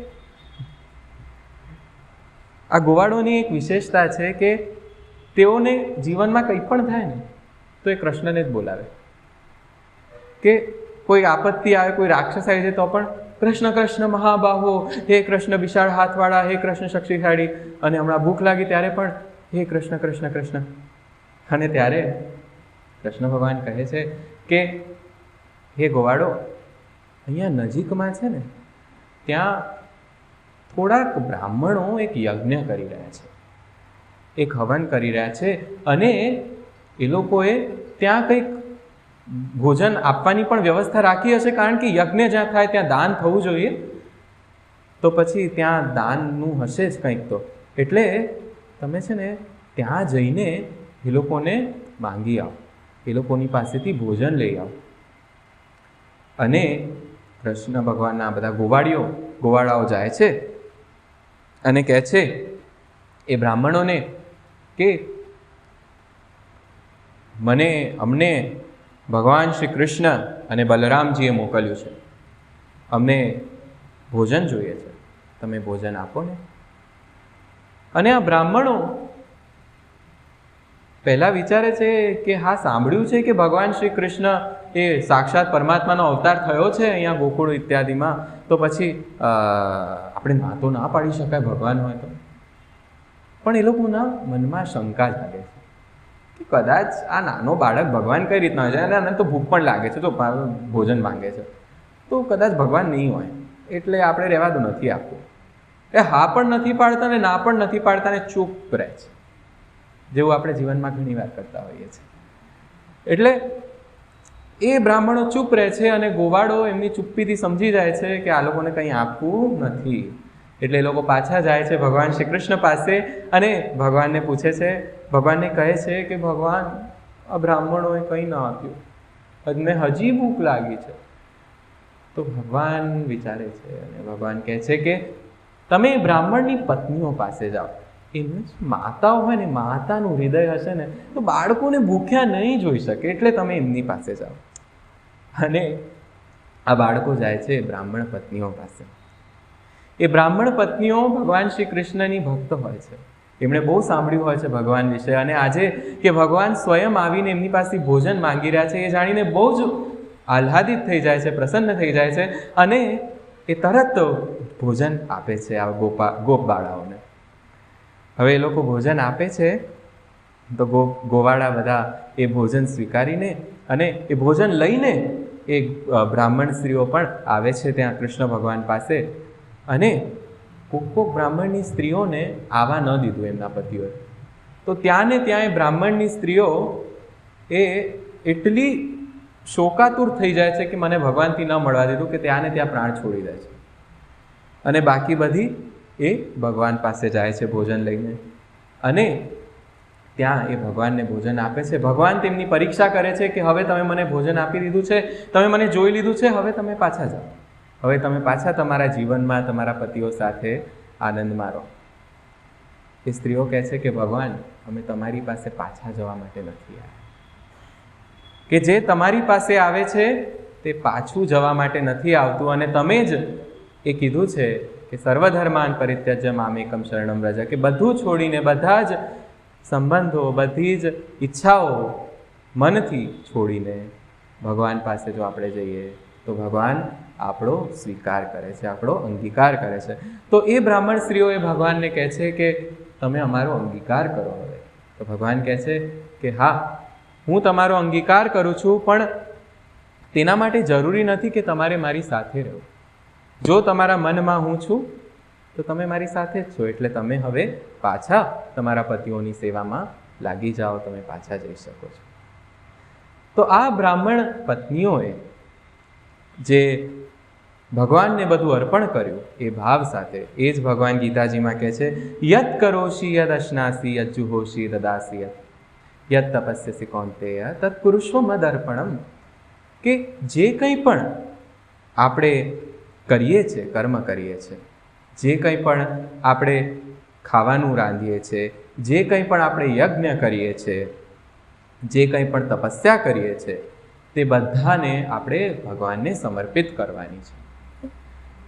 આ ગોવાળોની એક વિશેષતા છે કે તેઓને જીવનમાં કંઈ પણ થાય ને તો એ કૃષ્ણને જ બોલાવે. કે કોઈ આપત્તિ આવે, કોઈ રાક્ષસ આવી જાય તો પણ કૃષ્ણ કૃષ્ણ મહાબાહો, હે કૃષ્ણ વિશાળ હાથવાળા, હે કૃષ્ણ શક્તિશાળી. અને હમણાં ભૂખ લાગી ત્યારે પણ હે કૃષ્ણ કૃષ્ણ કૃષ્ણ. અને ત્યારે કૃષ્ણ ભગવાન કહે છે કે હે ગોવાળો, અહીંયા નજીકમાં છે ને ત્યાં થોડાક બ્રાહ્મણો એક યજ્ઞ કરી રહ્યા છે, એક હવન કરી રહ્યા છે, અને એ લોકોએ ત્યાં કંઈક ભોજન આપવાની પણ વ્યવસ્થા રાખી હશે, કારણ કે યજ્ઞ જ્યાં થાય ત્યાં દાન થવું જોઈએ, તો પછી ત્યાં દાનનું હશે જ કંઈક. તો એટલે તમે છે ને ત્યાં જઈને એ લોકોને માંગી આવો, એ લોકોની પાસેથી ભોજન લઈ આવો. અને કૃષ્ણ ભગવાનના બધા ગોવાળાઓ જાય છે અને કહે છે એ બ્રાહ્મણોને કે અમને ભગવાન શ્રી કૃષ્ણ અને બલરામજીએ મોકલ્યું છે, અમને ભોજન જોઈએ છે, તમે ભોજન આપો ને. અને આ બ્રાહ્મણો પહેલા વિચારે છે કે હા, સાંભળ્યું છે કે ભગવાન શ્રી કૃષ્ણ એ સાક્ષાત પરમાત્માનો અવતાર થયો છે અહીંયા ગોકુળ ઇત્યાદિમાં, તો પછી આપણે ના તો ના પાડી શકાય ભગવાન હોય તો. પણ એ લોકોના મનમાં શંકા જાગે છે કે કદાચ આ નાનો બાળક ભગવાન કઈ રીતના હોય છે, અને તો ભૂખ પણ લાગે છે, તો ભોજન માંગે છે, તો કદાચ ભગવાન નહીં હોય, એટલે આપણે રહેવા તો નથી આપવું. એ હા પણ નથી પાડતા ને ના પણ નથી પાડતા ને ચૂપ રહે છે, જેવું આપણે જીવનમાં ઘણી વાર કરતા હોઈએ છીએ. એટલે એ બ્રાહ્મણો ચૂપ રહે છે અને ગોવાળો એમની ચૂપ્પીથી સમજી જાય છે કે આ લોકોને કંઈ આપવું નથી. એટલે એ લોકો પાછા જાય છે ભગવાન શ્રી કૃષ્ણ પાસે અને ભગવાનને પૂછે છે, ભગવાનને કહે છે કે ભગવાન, આ બ્રાહ્મણોએ કંઈ ન આપ્યું, અમને હજી ભૂખ લાગી છે. તો ભગવાન વિચારે છે અને ભગવાન કહે છે કે તમે બ્રાહ્મણની પત્નીઓ પાસે જાઓ. એમને માતાઓ હોય ને, માતાનું હૃદય હશે ને, તો બાળકોને ભૂખ્યા નહીં જોઈ શકે, એટલે તમે એમની પાસે જાઓ. અને આ બાળકો જાય છે બ્રાહ્મણ પત્નીઓ પાસે. એ બ્રાહ્મણ પત્નીઓ ભગવાન શ્રી કૃષ્ણની ભક્ત હોય છે, એમણે બહુ સાંભળ્યું હોય છે ભગવાન વિશે, અને આજે કે ભગવાન સ્વયં આવીને એમની પાસે ભોજન માંગી રહ્યા છે એ જાણીને બહુ જ આહ્લાદિત થઈ જાય છે, પ્રસન્ન થઈ જાય છે, અને એ તરત ભોજન આપે છે આ ગોપ બાળાઓને. હવે એ લોકો ભોજન આપે છે તો ગોવાળા બધા એ ભોજન સ્વીકારીને અને એ ભોજન લઈને એ બ્રાહ્મણ સ્ત્રીઓ પણ આવે છે ત્યાં કૃષ્ણ ભગવાન પાસે. અને કોક બ્રાહ્મણની સ્ત્રીઓને આવવા ન દીધું એમના પતિઓએ, તો ત્યાં ને ત્યાં એ બ્રાહ્મણની સ્ત્રીઓ એ એટલી શોકાતુર થઈ જાય છે કે મને ભગવાનથી ન મળવા દીધું, કે ત્યાં ને ત્યાં પ્રાણ છોડી દે છે. અને બાકી બધી એ ભગવાન પાસે જાય છે ભોજન લઈને, અને ત્યાં એ ભગવાનને ભોજન આપે છે. ભગવાન તેમની પરીક્ષા કરે છે કે હવે તમે મને ભોજન આપી દીધું છે, તમે મને જોઈ લીધું છે, હવે તમે પાછા જાઓ, હવે તમે પાછા તમારા જીવનમાં તમારા પતિઓ સાથે આનંદ મારો. એ સ્ત્રીઓ કહે છે કે ભગવાન, અમે તમારી પાસે પાછા જવા માટે નથી આવ્યા, કે જે તમારી પાસે આવે છે તે પાછું જવા માટે નથી આવતું, અને તમે જ એ કીધું છે કે સર્વધર્માન પરિત્યજ્ય મામેકમ શરણમ વ્રજ, કે બધું છોડીને, બધા જ સંબંધો, બધી જ ઈચ્છાઓ મનથી છોડીને ભગવાન પાસે જો આપણે જઈએ તો ભગવાન આપણો સ્વીકાર કરે છે, આપણો અંગીકાર કરે છે. તો એ બ્રાહ્મણ સ્ત્રીઓ એ ભગવાનને કહે છે કે તમે અમારો અંગીકાર કરો હવે. તો ભગવાન કહે છે કે હા, હું તમારો અંગીકાર કરું છું, પણ તેના માટે જરૂરી નથી કે તમારે મારી સાથે રહેવું. જો તમારા મનમાં હું છું તો તમે મારી સાથે જ છો, એટલે તમે હવે પાછા તમારા પતિઓની સેવામાં લાગી જાઓ, તમે પાછા જઈ શકો છો. તો આ બ્રાહ્મણ પત્નીઓએ જે ભગવાનને બધું અર્પણ કર્યું એ ભાવ સાથે, એ જ ભગવાન ગીતાજીમાં કહે છે, યત કરોશી યદ અશ્નાસી યદ જુહોશી દદાસી યદ તપસ્યસી કૌંતેય તત્ કુરુષ્વ મદ અર્પણમ. કે જે કંઈ પણ આપણે કરીએ છીએ, કર્મ કરીએ છીએ, જે કંઈ પણ આપણે ખાવાનું રાંધીએ છીએ, જે કંઈ પણ આપણે યજ્ઞ કરીએ છીએ, જે કંઈ પણ તપસ્યા કરીએ છીએ, તે બધાને આપણે ભગવાનને સમર્પિત કરવાની છે.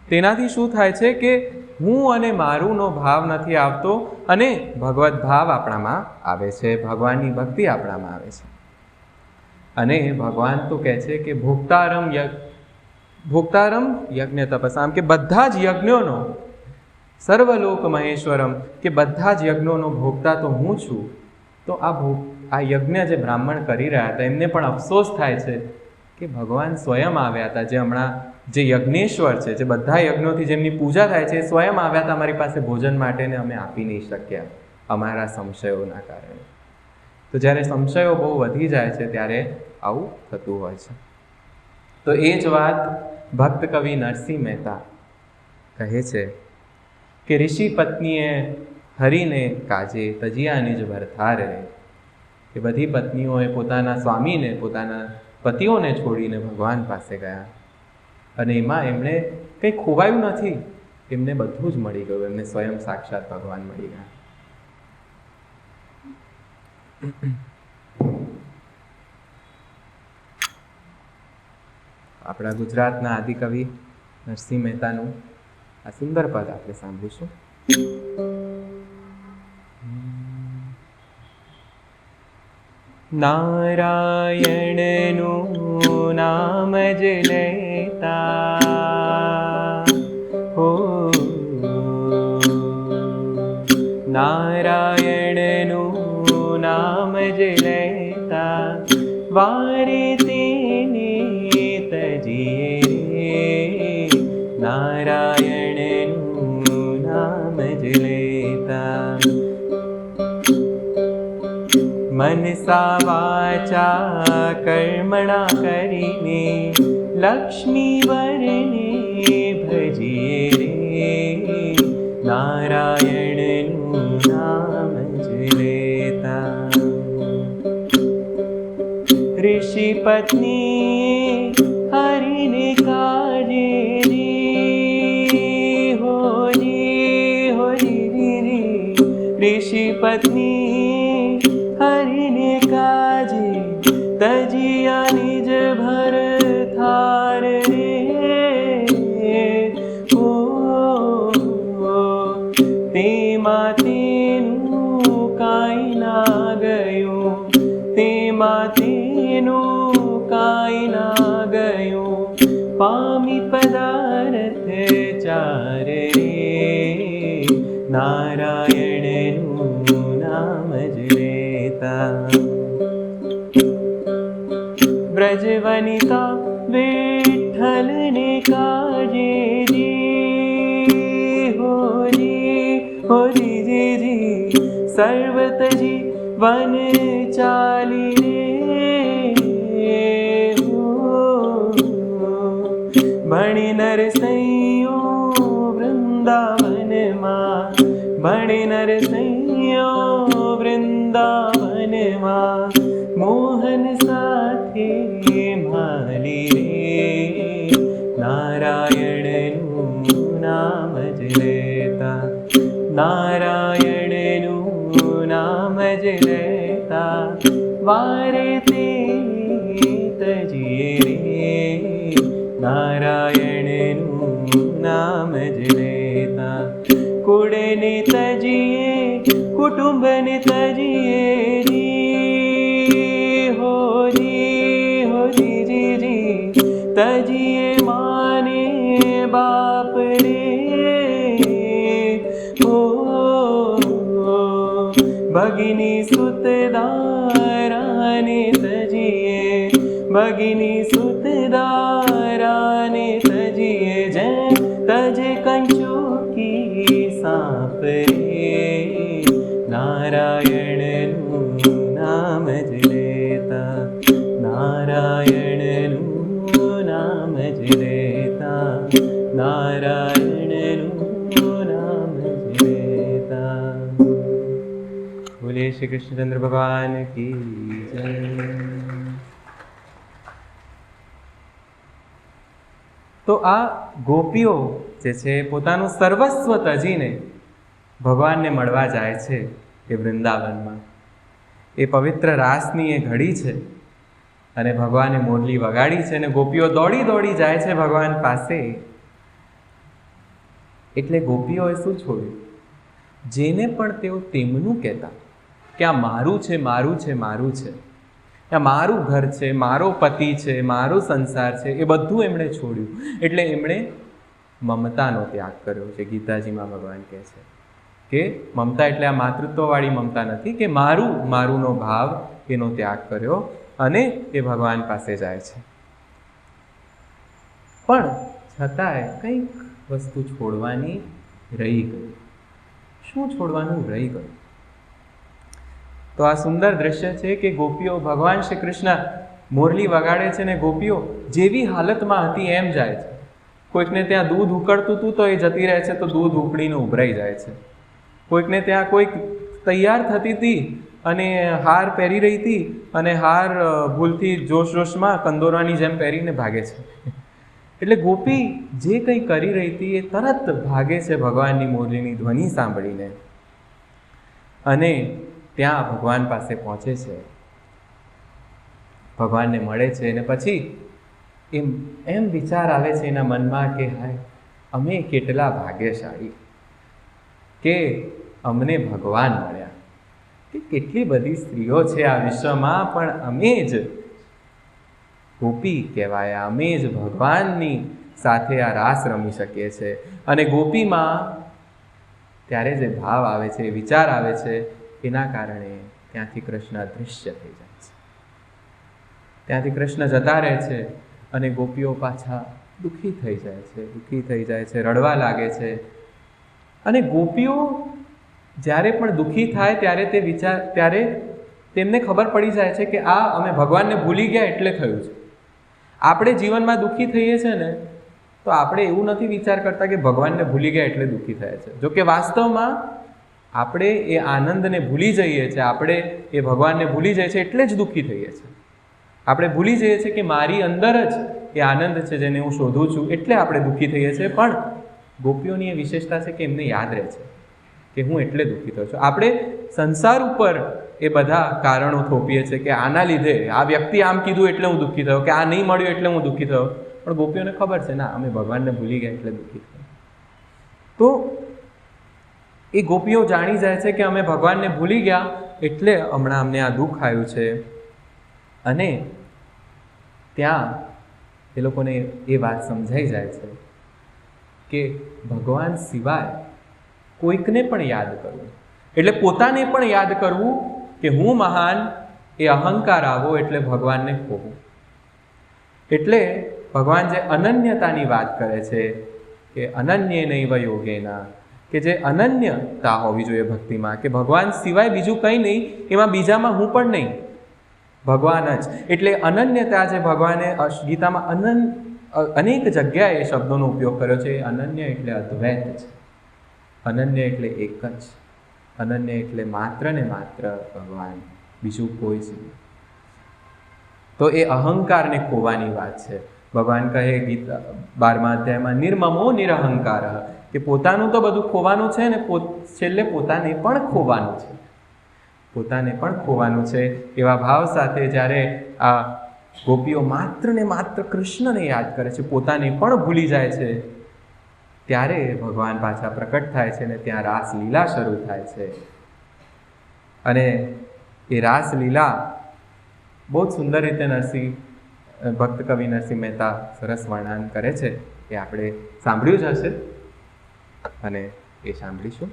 તેનાથી શું થાય છે કે હું અને મારુંનો ભાવ નથી આવતો, અને ભગવત ભાવ આપણામાં આવે છે, ભગવાનની ભક્તિ આપણામાં આવે છે. અને ભગવાન તો કહે છે કે ભોક્તારમ ભોક્તારમ યજ્ઞ તપસા, આમ કે બધા જ યજ્ઞોનો, સર્વલોક મહેશ્વરમ, કે બધા જ યજ્ઞોનો ભોગતા તો હું છું. તો આ યજ્ઞ જે બ્રાહ્મણ કરી રહ્યા હતા એમને પણ અફસોસ થાય છે કે ભગવાન સ્વયં આવ્યા હતા, જે હમણાં જે યજ્ઞેશ્વર છે, જે બધા યજ્ઞોથી જેમની પૂજા થાય છે, એ સ્વયં આવ્યા હતા અમારી પાસે ભોજન માટે, ને અમે આપી નહીં શક્યા અમારા સંશયોના કારણે. તો જ્યારે સંશયો બહુ વધી જાય છે ત્યારે આવું થતું હોય છે. તો એ જ વાત ભક્ત કવિ નરસિંહ મહેતા કહે છે કે ઋષિ પત્નીએ હરિને કાજે તજિયાની જ ભરથારે, કે બધી પત્નીઓએ પોતાના સ્વામીને, પોતાના પતિઓને છોડીને ભગવાન પાસે ગયા, અને એમાં એમણે કંઈ ખોવાયું નથી, એમને બધું જ મળી ગયું, એમને સ્વયં સાક્ષાત ભગવાન મળી ગયા. આપણા ગુજરાતના આદિકવિ નરસિંહ મહેતાનું આ સુંદર પદ આપણે સાંભળીશું. નારાયણનું નામ જ લેતા, હો નારાયણનું નામ જ લેતા, વારે તેને તજીએ, નારાયણનું નામ જ લેતા. મનસા વાચા કર્મણા કરીને લક્ષ્મી વરને ભજીએ રે, નારાયણનું નામ જ લેતા. ઋષિ પત્ની હરિને કાજે રે, હો રે, ઋષિ પત્ની હરિને કાજે તજિયા નિજ ભરથાર રે, ઓ તેમાં તેનું કાંઈ ના ગયું, તેમાં તેનું કાંઈ ના ગયું, પામી પદાર્થ ચાર રે, નારાયણનું નામ જ લેતા. બ્રજ વનિતા વિઠ્ઠલને કાજે જી, હો જી, સર્વતજી વન ચાલી રે, ભણી નરસૈયો વૃંદાવનમાં, ભણી નરસૈયો વૃંદાવનમાં, મોહન સાથે માલી રે, નારાયણનું નામ જ લેતા, નારાયણનું નામ જ લેતા, વારે તે તજીએ રે, નારાયણનું નામ જ લેતા. કુળને તજીએ, કુટુંબને તજીએ જી, હો જી, તજીએ માને બાપ રે, હો ભગિની સુતદારાને તજીએ, ભગિની સુતદારાને તજીએ, જય તજે કંચુકી સાપ રે, નારાયણનું નામ જ લેતા, નારાયણનું નામ જ લેતા, નારાયણનું નામ જ લેતા. બોલે શ્રી કૃષ્ણચંદ્ર ભગવાન કી જય. તો આ ગોપીઓ જે છે પોતાનું સર્વસ્વ તજીને ભગવાનને મળવા જાય છે એ વૃંદાવનમાં. એ પવિત્ર રાસની એ ઘડી છે અને ભગવાને મોરલી વગાડી છે અને ગોપીઓ દોડી દોડી જાય છે ભગવાન પાસે. એટલે ગોપીઓએ શું છોડ્યું? જેને પણ તેઓ તેમનું કહેતા કે આ મારું છે, મારું છે, મારું છે, આ મારું ઘર છે, મારો પતિ છે, મારો સંસાર છે, એ બધું એમણે છોડ્યું. એટલે એમણે મમતાનો ત્યાગ કર્યો છે. ગીતાજીમાં ભગવાન કહે છે કે મમતા એટલે આ માતૃત્વવાળી મમતા નથી, કે મારુંનો ભાવ એનો ત્યાગ કર્યો અને એ ભગવાન પાસે જાય છે. પણ છતાંય કંઈક વસ્તુ છોડવાની રહી ગઈ. શું છોડવાનું રહી ગયું? તો આ સુંદર દ્રશ્ય છે કે ગોપીઓ, ભગવાન શ્રી કૃષ્ણ મોરલી વગાડે છે ને ગોપીઓ જેવી હાલતમાં હતી એમ જાય છે. કોઈકને ત્યાં દૂધ ઉકળતું હતું તો એ જતી રહે છે, તો દૂધ ઉકળીને ઉભરાઈ જાય છે. કોઈકને ત્યાં કોઈક તૈયાર થતી હતી અને હાર પહેરી રહી હતી અને હાર ભૂલથી જોશમાં કંદોરાની જેમ પહેરીને ભાગે છે. એટલે ગોપી જે કંઈ કરી રહી હતી એ તરત ભાગે છે ભગવાનની મોરલીની ધ્વનિ સાંભળીને અને ત્યાં ભગવાન પાસે પહોંચે છે, ભગવાનને મળે છે. અને પછી એમ વિચાર આવે છે એના મનમાં કે હાય, અમે કેટલા ભાગ્યશાળી કે અમને ભગવાન મળ્યા. કે કેટલી બધી સ્ત્રીઓ છે આ વિશ્વમાં, પણ અમે જ ગોપી કહેવાયા, અમે જ ભગવાનની સાથે આ રાસ રમી શકીએ છીએ. અને ગોપીમાં ત્યારે જે ભાવ આવે છે, વિચાર આવે છે, એના કારણે ત્યાંથી કૃષ્ણ અદૃશ્ય થઈ જાય છે. ત્યાંથી કૃષ્ણ જતા રહે છે અને ગોપીઓ પાછા દુઃખી થઈ જાય છે, રડવા લાગે છે. અને ગોપીઓ જ્યારે પણ દુઃખી થાય ત્યારે તેમને ખબર પડી જાય છે કે આ અમે ભગવાનને ભૂલી ગયા એટલે થયું છે. આપણે જીવનમાં દુઃખી થઈએ છીએ ને, તો આપણે એવું નથી વિચાર કરતા કે ભગવાનને ભૂલી ગયા એટલે દુઃખી થયા છે. જો કે વાસ્તવમાં આપણે એ આનંદને ભૂલી જઈએ છીએ, આપણે એ ભગવાનને ભૂલી જઈએ છીએ એટલે જ દુઃખી થઈએ છીએ. આપણે ભૂલી જઈએ છીએ કે મારી અંદર જ એ આનંદ છે જેને હું શોધું છું, એટલે આપણે દુઃખી થઈએ છીએ. પણ ગોપીઓની એ વિશેષતા છે કે એમને યાદ રહે છે કે હું એટલે દુઃખી થયો છું. આપણે સંસાર ઉપર એ બધા કારણો થોપીએ છીએ કે આના લીધે, આ વ્યક્તિ આમ કીધું એટલે હું દુઃખી થયો, કે આ નહીં મળ્યું એટલે હું દુઃખી થયો. પણ ગોપીઓને ખબર છે ના, અમે ભગવાનને ભૂલી ગયા એટલે દુઃખી થયો. તો એ ગોપીઓ જાણી જાય છે કે અમે ભગવાનને ભૂલી ગયા એટલે હમણાં અમને આ દુઃખ આવ્યું છે. અને ત્યાં એ લોકોને એ વાત સમજાઈ જાય છે કે ભગવાન સિવાય કોઈકને પણ યાદ કરવું એટલે પોતાને પણ યાદ કરવું કે હું મહાન, એ અહંકાર આવો એટલે ભગવાનને ખોવું. એટલે ભગવાન જે અનન્યતાની વાત કરે છે કે અનન્ય નૈવ યોગેના, કે જે અનન્યતા હોવી જોઈએ ભક્તિમાં, કે ભગવાન સિવાય બીજું કંઈ નહીં, એમાં બીજામાં હું પણ નહીં, ભગવાન જ. એટલે અનન્યતા જે ભગવાને ગીતામાં અનેક જગ્યાએ એ શબ્દોનો ઉપયોગ કર્યો છે. અનન્ય એટલે અદ્વૈત છે, અનન્ય એટલે એક જ, અનન્ય એટલે માત્ર ને માત્ર ભગવાન, બીજું કોઈ જ નહીં. તો એ અહંકારને ખોવાની વાત છે. ભગવાન કહે ગીતા 12મા અધ્યાયમાં નિર્મમો નિરહંકાર, કે પોતાનું તો બધું ખોવાનું છે ને છેલ્લે પોતાને પણ ખોવાનું છે, પોતાને પણ ખોવાનું છે. એવા ભાવ સાથે જ્યારે આ ગોપીઓ માત્ર ને માત્ર કૃષ્ણને યાદ કરે છે, પોતાને પણ ભૂલી જાય છે, ત્યારે ભગવાન પાછા પ્રકટ થાય છે ને ત્યાં રાસલીલા શરૂ થાય છે. અને એ રાસલીલા બહુ જ સુંદર રીતે ભક્ત કવિ નરસિંહ મહેતા સરસ વર્ણન કરે છે. એ આપણે સાંભળ્યું જ હશે અને એ સાંભળીશું.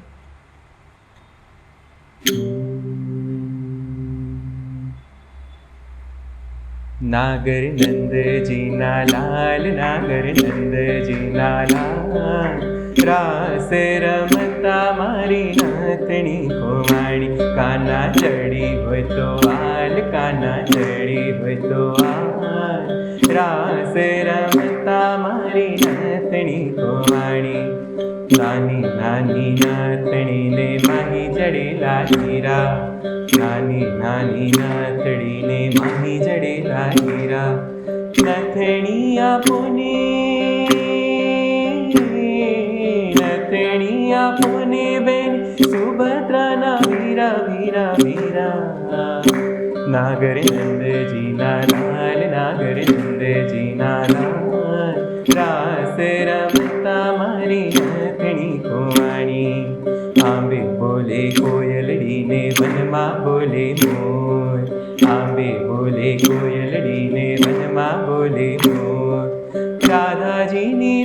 નાગર નંદજીના લાલ, નાગર નંદજીના લાલ, રાસ રમતા મારી નાતણી ખોવાણી, કાના ચડી હોય તો આલ, કાના ચડી હોય તો આલ, રાસ રમતા મારી નાતણી ખોવાણી. નાની નાની નાતણીને માહી જડેલા હીરા, નાની નાની નાતડીને માહી જડેલા હીરા, નથણી આપોને, નથણી આપોને બેન સુભદ્રાના વીરા, વીરા વીરા. નાગર નંદજીના લાલ, નાગર નંદજીના લાલ, રાસ રમતા મારી નાતણી ખોવાણી. આંબે બોલે કોયલડીને વનમાં બોલે મોર, આંબે બોલે બોલે કોયલડીને વનમાં બોલે મોર. રાધાજીની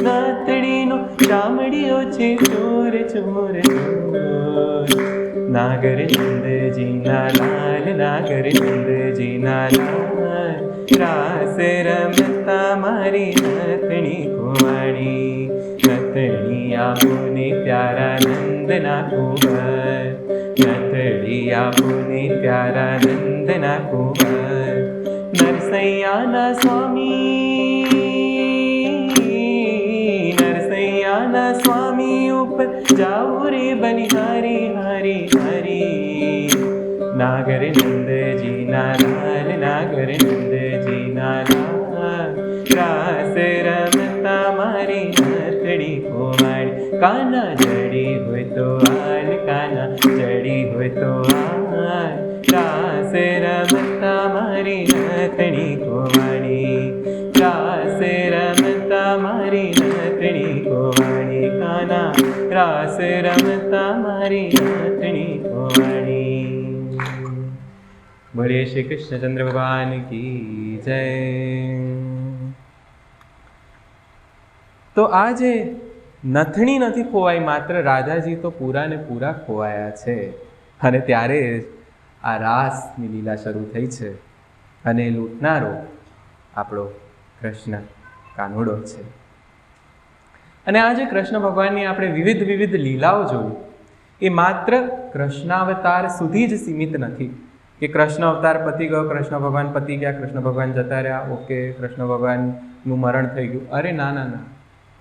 નાતડીનો ચામડીઓ છે ચોર ચોર ચોર. નાગર નંદજીના લાલ, નાગર નંદજીના લાલ, રાસ રમતા મારી નથણી કુંવાણી. નથણી આપુને પ્યારા નંદના કુંવર, નથડી આપુને પ્યારા નંદના કુંવર. નરસૈયાના સ્વામી, નરસૈયાના સ્વામી ઉપર જાઉં રે બલિહારી હારી હારી. નાગર નંદજીના લાલ, નાગર નંદજીના લાલ, રાસ રમતા મારી નથડી કુંવાણી. કાના જડી હોય તો હાલ, કાના જડી હોય તો હાલ, રાસ રમતા મારી નથડી કુંવાણી. રાસ રમતા મારી નથડી કુંવાણી. કાના રાસ રમતા મારી નથડી કુંવાણી. બોલીએ શ્રી કૃષ્ણચંદ્ર ભગવાન કી જય. તો આ જે નથણી નથી ખોવાઈ, માત્ર રાધાજી તો પૂરા ને પૂરા ખોવાયા છે. અને ત્યારે આ રાસની લીલા શરૂ થઈ છે અને લૂંટનારો આપણો કૃષ્ણ કાનુડો છે. અને આ જે કૃષ્ણ ભગવાનની આપણે વિવિધ વિવિધ લીલાઓ જોઈ, એ માત્ર કૃષ્ણાવતાર સુધી જ સીમિત નથી કે કૃષ્ણ અવતાર પતી ગયો, કૃષ્ણ ભગવાન પતી ગયા, કૃષ્ણ ભગવાન જતા રહ્યા, ઓકે કૃષ્ણ ભગવાનનું મરણ થઈ ગયું. અરે ના ના ના,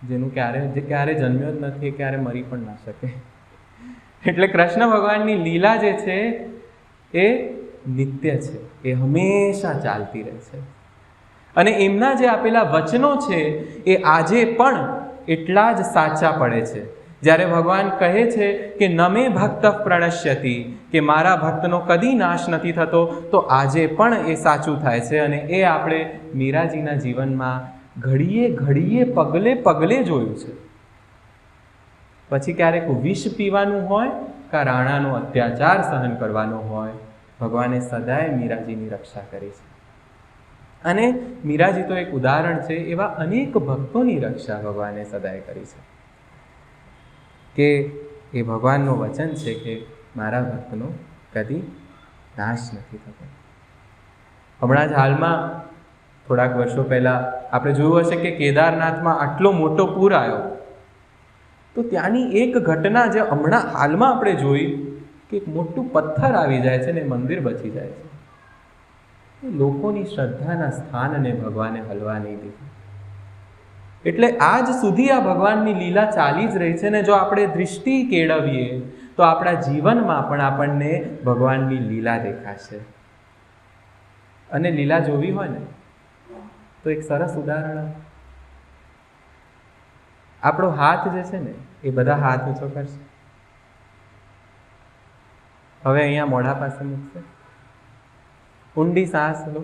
જેનું ક્યારે જન્મ્યો જ નથી, ક્યારે મરી પણ ના શકે. એટલે કૃષ્ણ ભગવાનની લીલા જે છે એ નિત્ય છે, એ હંમેશા ચાલતી રહે છે. અને એમના જે આપેલા વચનો છે એ આજે પણ એટલા જ સાચા પડે છે. જ્યારે ભગવાન કહે છે કે નમે ભક્ત પ્રણશ્યતિ, કે મારા ભક્તનો કદી નાશ નથી થતો, તો આજે પણ એ સાચું થાય છે. અને એ આપણે મીરાજીના જીવનમાં ઘડીએ ઘડીએ પગલે પગલે જોયું છે. પછી ક્યારેક વિષ પીવાનું હોય કે રાણાનો અત્યાચાર સહન કરવાનો હોય, ભગવાને સદાય મીરાજીની રક્ષા કરી છે. અને મીરાજી તો એક ઉદાહરણ છે, એવા અનેક ભક્તોની રક્ષા ભગવાને સદાય કરી છે. કે એ ભગવાનનું વચન છે કે મારા ભક્તનો કદી નાશ નથી થતો. હમણાં જ હાલમાં થોડાક વર્ષો પહેલાં આપણે જોયું હશે કે કેદારનાથમાં આટલો મોટો પૂર આવ્યો, તો ત્યાંની એક ઘટના જે હમણાં હાલમાં આપણે જોઈ કે એક મોટું પથ્થર આવી જાય છે ને મંદિર બચી જાય છે. લોકોની શ્રદ્ધાના સ્થાનને ભગવાને હલવા નહીં દીધું. એટલે આજ સુધી આ ભગવાનની લીલા ચાલી જ રહી છે. ને જો આપણે દૃષ્ટિ કેળવીએ તો આપણા જીવનમાં પણ આપણને ભગવાનની લીલા દેખાશે. અને લીલા જોવી હોય ને તો એક સરસ ઉદાહરણ, આપણો હાથ જે છે ને એ બધા હાથ ઊંચો કરશે. હવે અહીંયા મોઢા પાસે મૂકશે, ઊંડી શ્વાસ લો,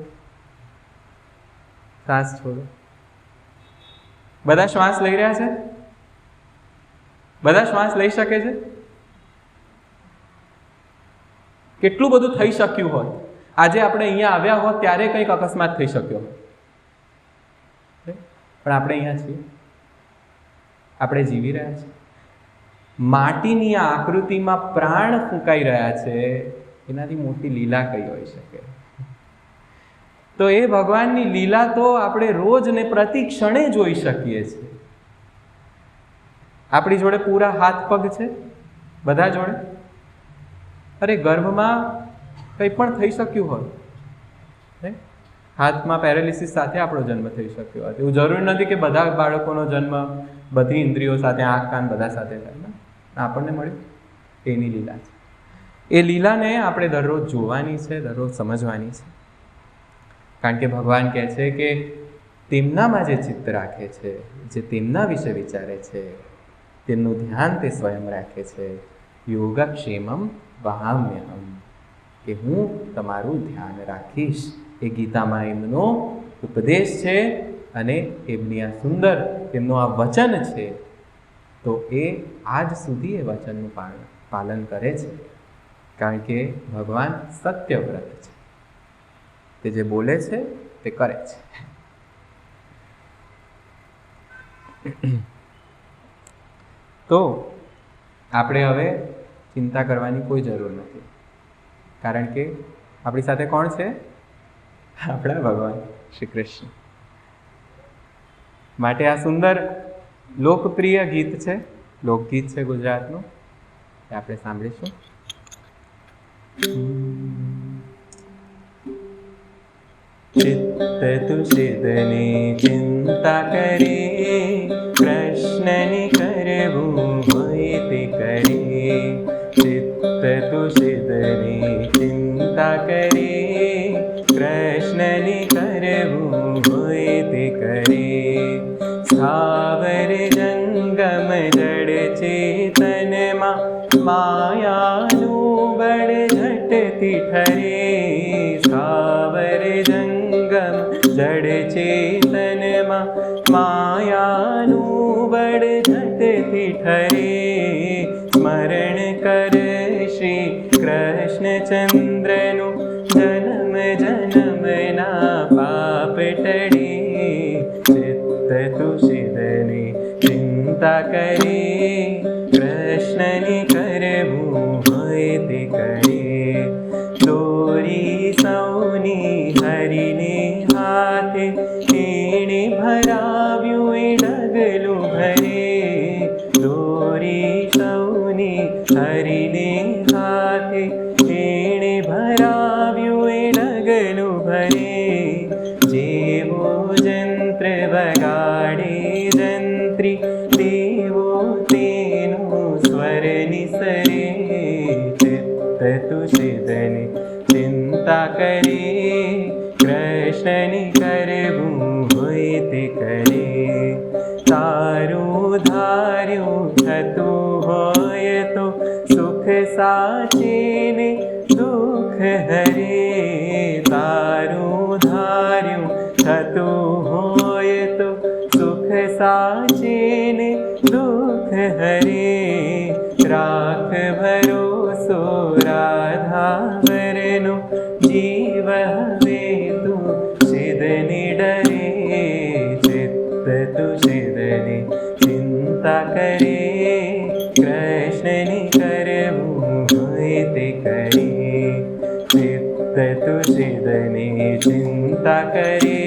શ્વાસ છોડો. બધા શ્વાસ લઈ રહ્યા છે? બધા શ્વાસ લઈ શકે છે? કેટલું બધું થઈ શક્યું હોત, આજે આપણે અહીંયા આવ્યા હોત ત્યારે કંઈક અકસ્માત થઈ શક્યો હોત, પણ આપણે અહીંયા છીએ, આપણે જીવી રહ્યા છીએ. માટીની આ આકૃતિમાં પ્રાણ ફૂંકાઈ રહ્યા છે, એનાથી મોટી લીલા કઈ હોઈ શકે? તો એ ભગવાનની લીલા તો આપણે રોજ ને પ્રતિ ક્ષણે જોઈ શકીએ છીએ. આપણી જોડે પૂરા હાથ પગ છે, બધા જોડે. અરે ગર્ભમાં કંઈ પણ થઈ શક્યું હોત, હાથમાં પેરાલિસિસ સાથે આપણો જન્મ થઈ શક્યો હતો. એવું જરૂરી નથી કે બધા બાળકોનો જન્મ બધી ઇન્દ્રિયો સાથે, આંખ કાન બધા સાથે થાય. આપણને મળ્યું, એની લીલા છે. એ લીલાને આપણે દરરોજ જોવાની છે, દરરોજ સમજવાની છે. કારણ કે ભગવાન કહે છે કે તેમનામાં જે ચિત્ત રાખે છે, જે તેમના વિશે વિચારે છે, તેમનું ધ્યાન તે સ્વયં રાખે છે. યોગક્ષેમમ વહામ્યહમ, કે હું તમારું ધ્યાન રાખીશ. એ ગીતામાં એમનો ઉપદેશ છે અને એમની આ સુંદર એમનું આ વચન છે. તો એ આજ સુધી એ વચનનું પાલન કરે છે કારણ કે ભગવાન સત્યવ્રત છે, તે જે બોલે છે તે કરે છે. તો આપણે હવે ચિંતા કરવાની કોઈ જરૂર નથી, કારણ કે આપણી સાથે કોણ છે? આપણા ભગવાન શ્રી કૃષ્ણ. માટે આ સુંદર લોકપ્રિય ગીત છે, લોકગીત છે ગુજરાતનું, એ આપણે સાંભળીશું. ચિત્ત તુષિદની ચિંતા કરે, કૃષ્ણની કરવું હોય તે કરે. ચિત્ત તુષિદની ચિંતા કરે, કૃષ્ણની કરવું હોય તે કરે. સ્થાવર જંગમ જડ ચેતનમાં માયાનું બળ ઝટતી ઠરે. સ્થાવર જંગમ જડ ચેતનમાં માયાનું બળ ઝટતી ઠરે. સ્મરણ કર શ્રી કૃષ્ણચંદ્રનું, જન્મ જન્મના પાપ ટળે. ચિત્ત તુષિદની ચિંતા કરે, કૃષ્ણની કરવું હોય તે કરે. દોરી સૌની હરીને હાથે, એણે ભરાવ્યું એ ડગલું ભરે. દોરી સૌની હરીને હાથે, એણે ભરાવ્યું એ ડગલું ભરે. જેવો જંત્ર વગાડે જંત્રી, દેવો તેનું સ્વર નિસરે. ચિત્ત તુષિદની ચિંતા કરે, કૃષ્ણની કરવું હોય તે કરે. તારું ધાર્યું થતું હોય તો, સુખ સાચીને દુઃખ હરે. તારું ધાર્યું થતું હોય તો, સુખ સાચીને દુઃખ હરે. રાખ ભરોસો રાધાવરનો, જીવ હવે તું સિદ્ધની ડરે. ચિત્ત તુષિદની ચિંતા કરે, કૃષ્ણની કરવું હોય તે કરે. ચિત્ત તુષિદની ચિંતા કરે,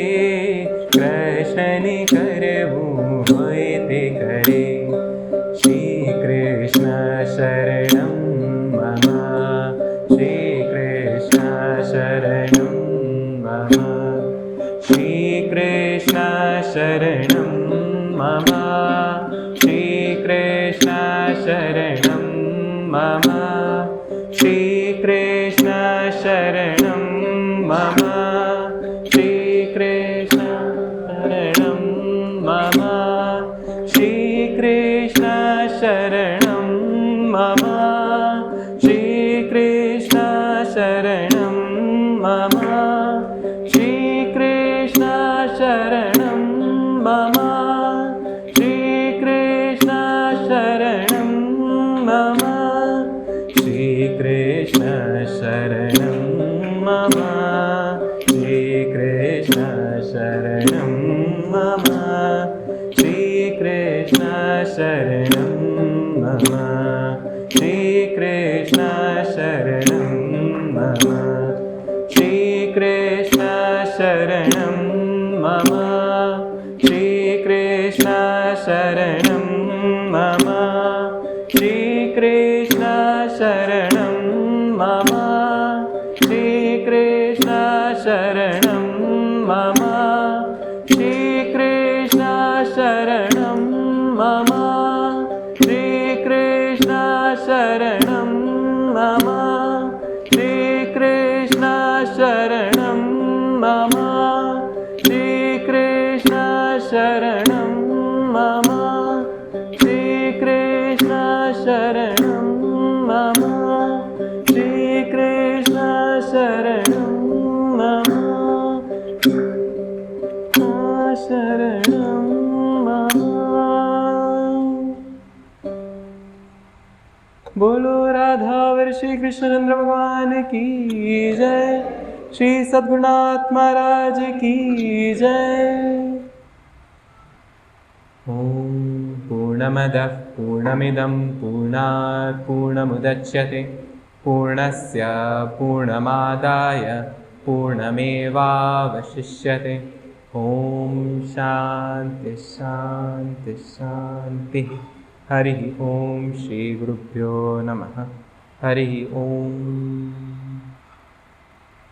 કૃષ્ણની કરવું હોય તે કરે. શ્રી કૃષ્ણ શરણમ મમ, શ્રી કૃષ્ણ શરણમ મમ. શ્રી કૃષ્ણ શરણમ મમ, શ્રી કૃષ્ણ શરણમ મમ. શ્રી કૃષ્ણ શરણમ મમ, શ્રી કૃષ્ણ શરણમ મમ. શ્રી કૃષ્ણ શરણમ મમ, શ્રી કૃષ્ણ શરણમ મમ. શ્રી કૃષ્ણ શરણમ મમ, શ્રી કૃષ્ણ શરણમ મમ. શ્રી કૃષ્ણ શરણમ મમ, શ્રી કૃષ્ણ શરણમ મમ. શ્રી કૃષ્ણ શરણમ મમ, શ્રી કૃષ્ણ શરણમ મમ. શ્રી કૃષ્ણ શરણમ મમ, શ્રી કૃષ્ણ શરણમ મમ. શ્રી કૃષ્ણ શરણમ મમ, શ્રી કૃષ્ણ શરણમ મમ. શ્રી કૃષ્ણ શરણમ મમ, શ્રી કૃષ્ણ શરણમ મમ. શ્રી કૃષ્ણ શરણમ મમ, શ્રી કૃષ્ણ શરણમ મમ. શ્રી કૃષ્ણ શરણમ મમ, શ્રી કૃષ્ણ શરણમ મમ. શરણમ મમ. बोलो राधा श्री कृष्णचंद्र भगवान की जय। श्री सद्गुरुनाथ महाराज की जय। ओम पूर्णमदः पूर्णमिदं पूर्णात् पूर्णमुदच्यते पूर्णस्य पूर्णमादाय पूर्णमेवावशिष्यते। ओम शांति शांति शांति। हरि ओम। श्री गुरुभ्यो नमः। हरि ओम।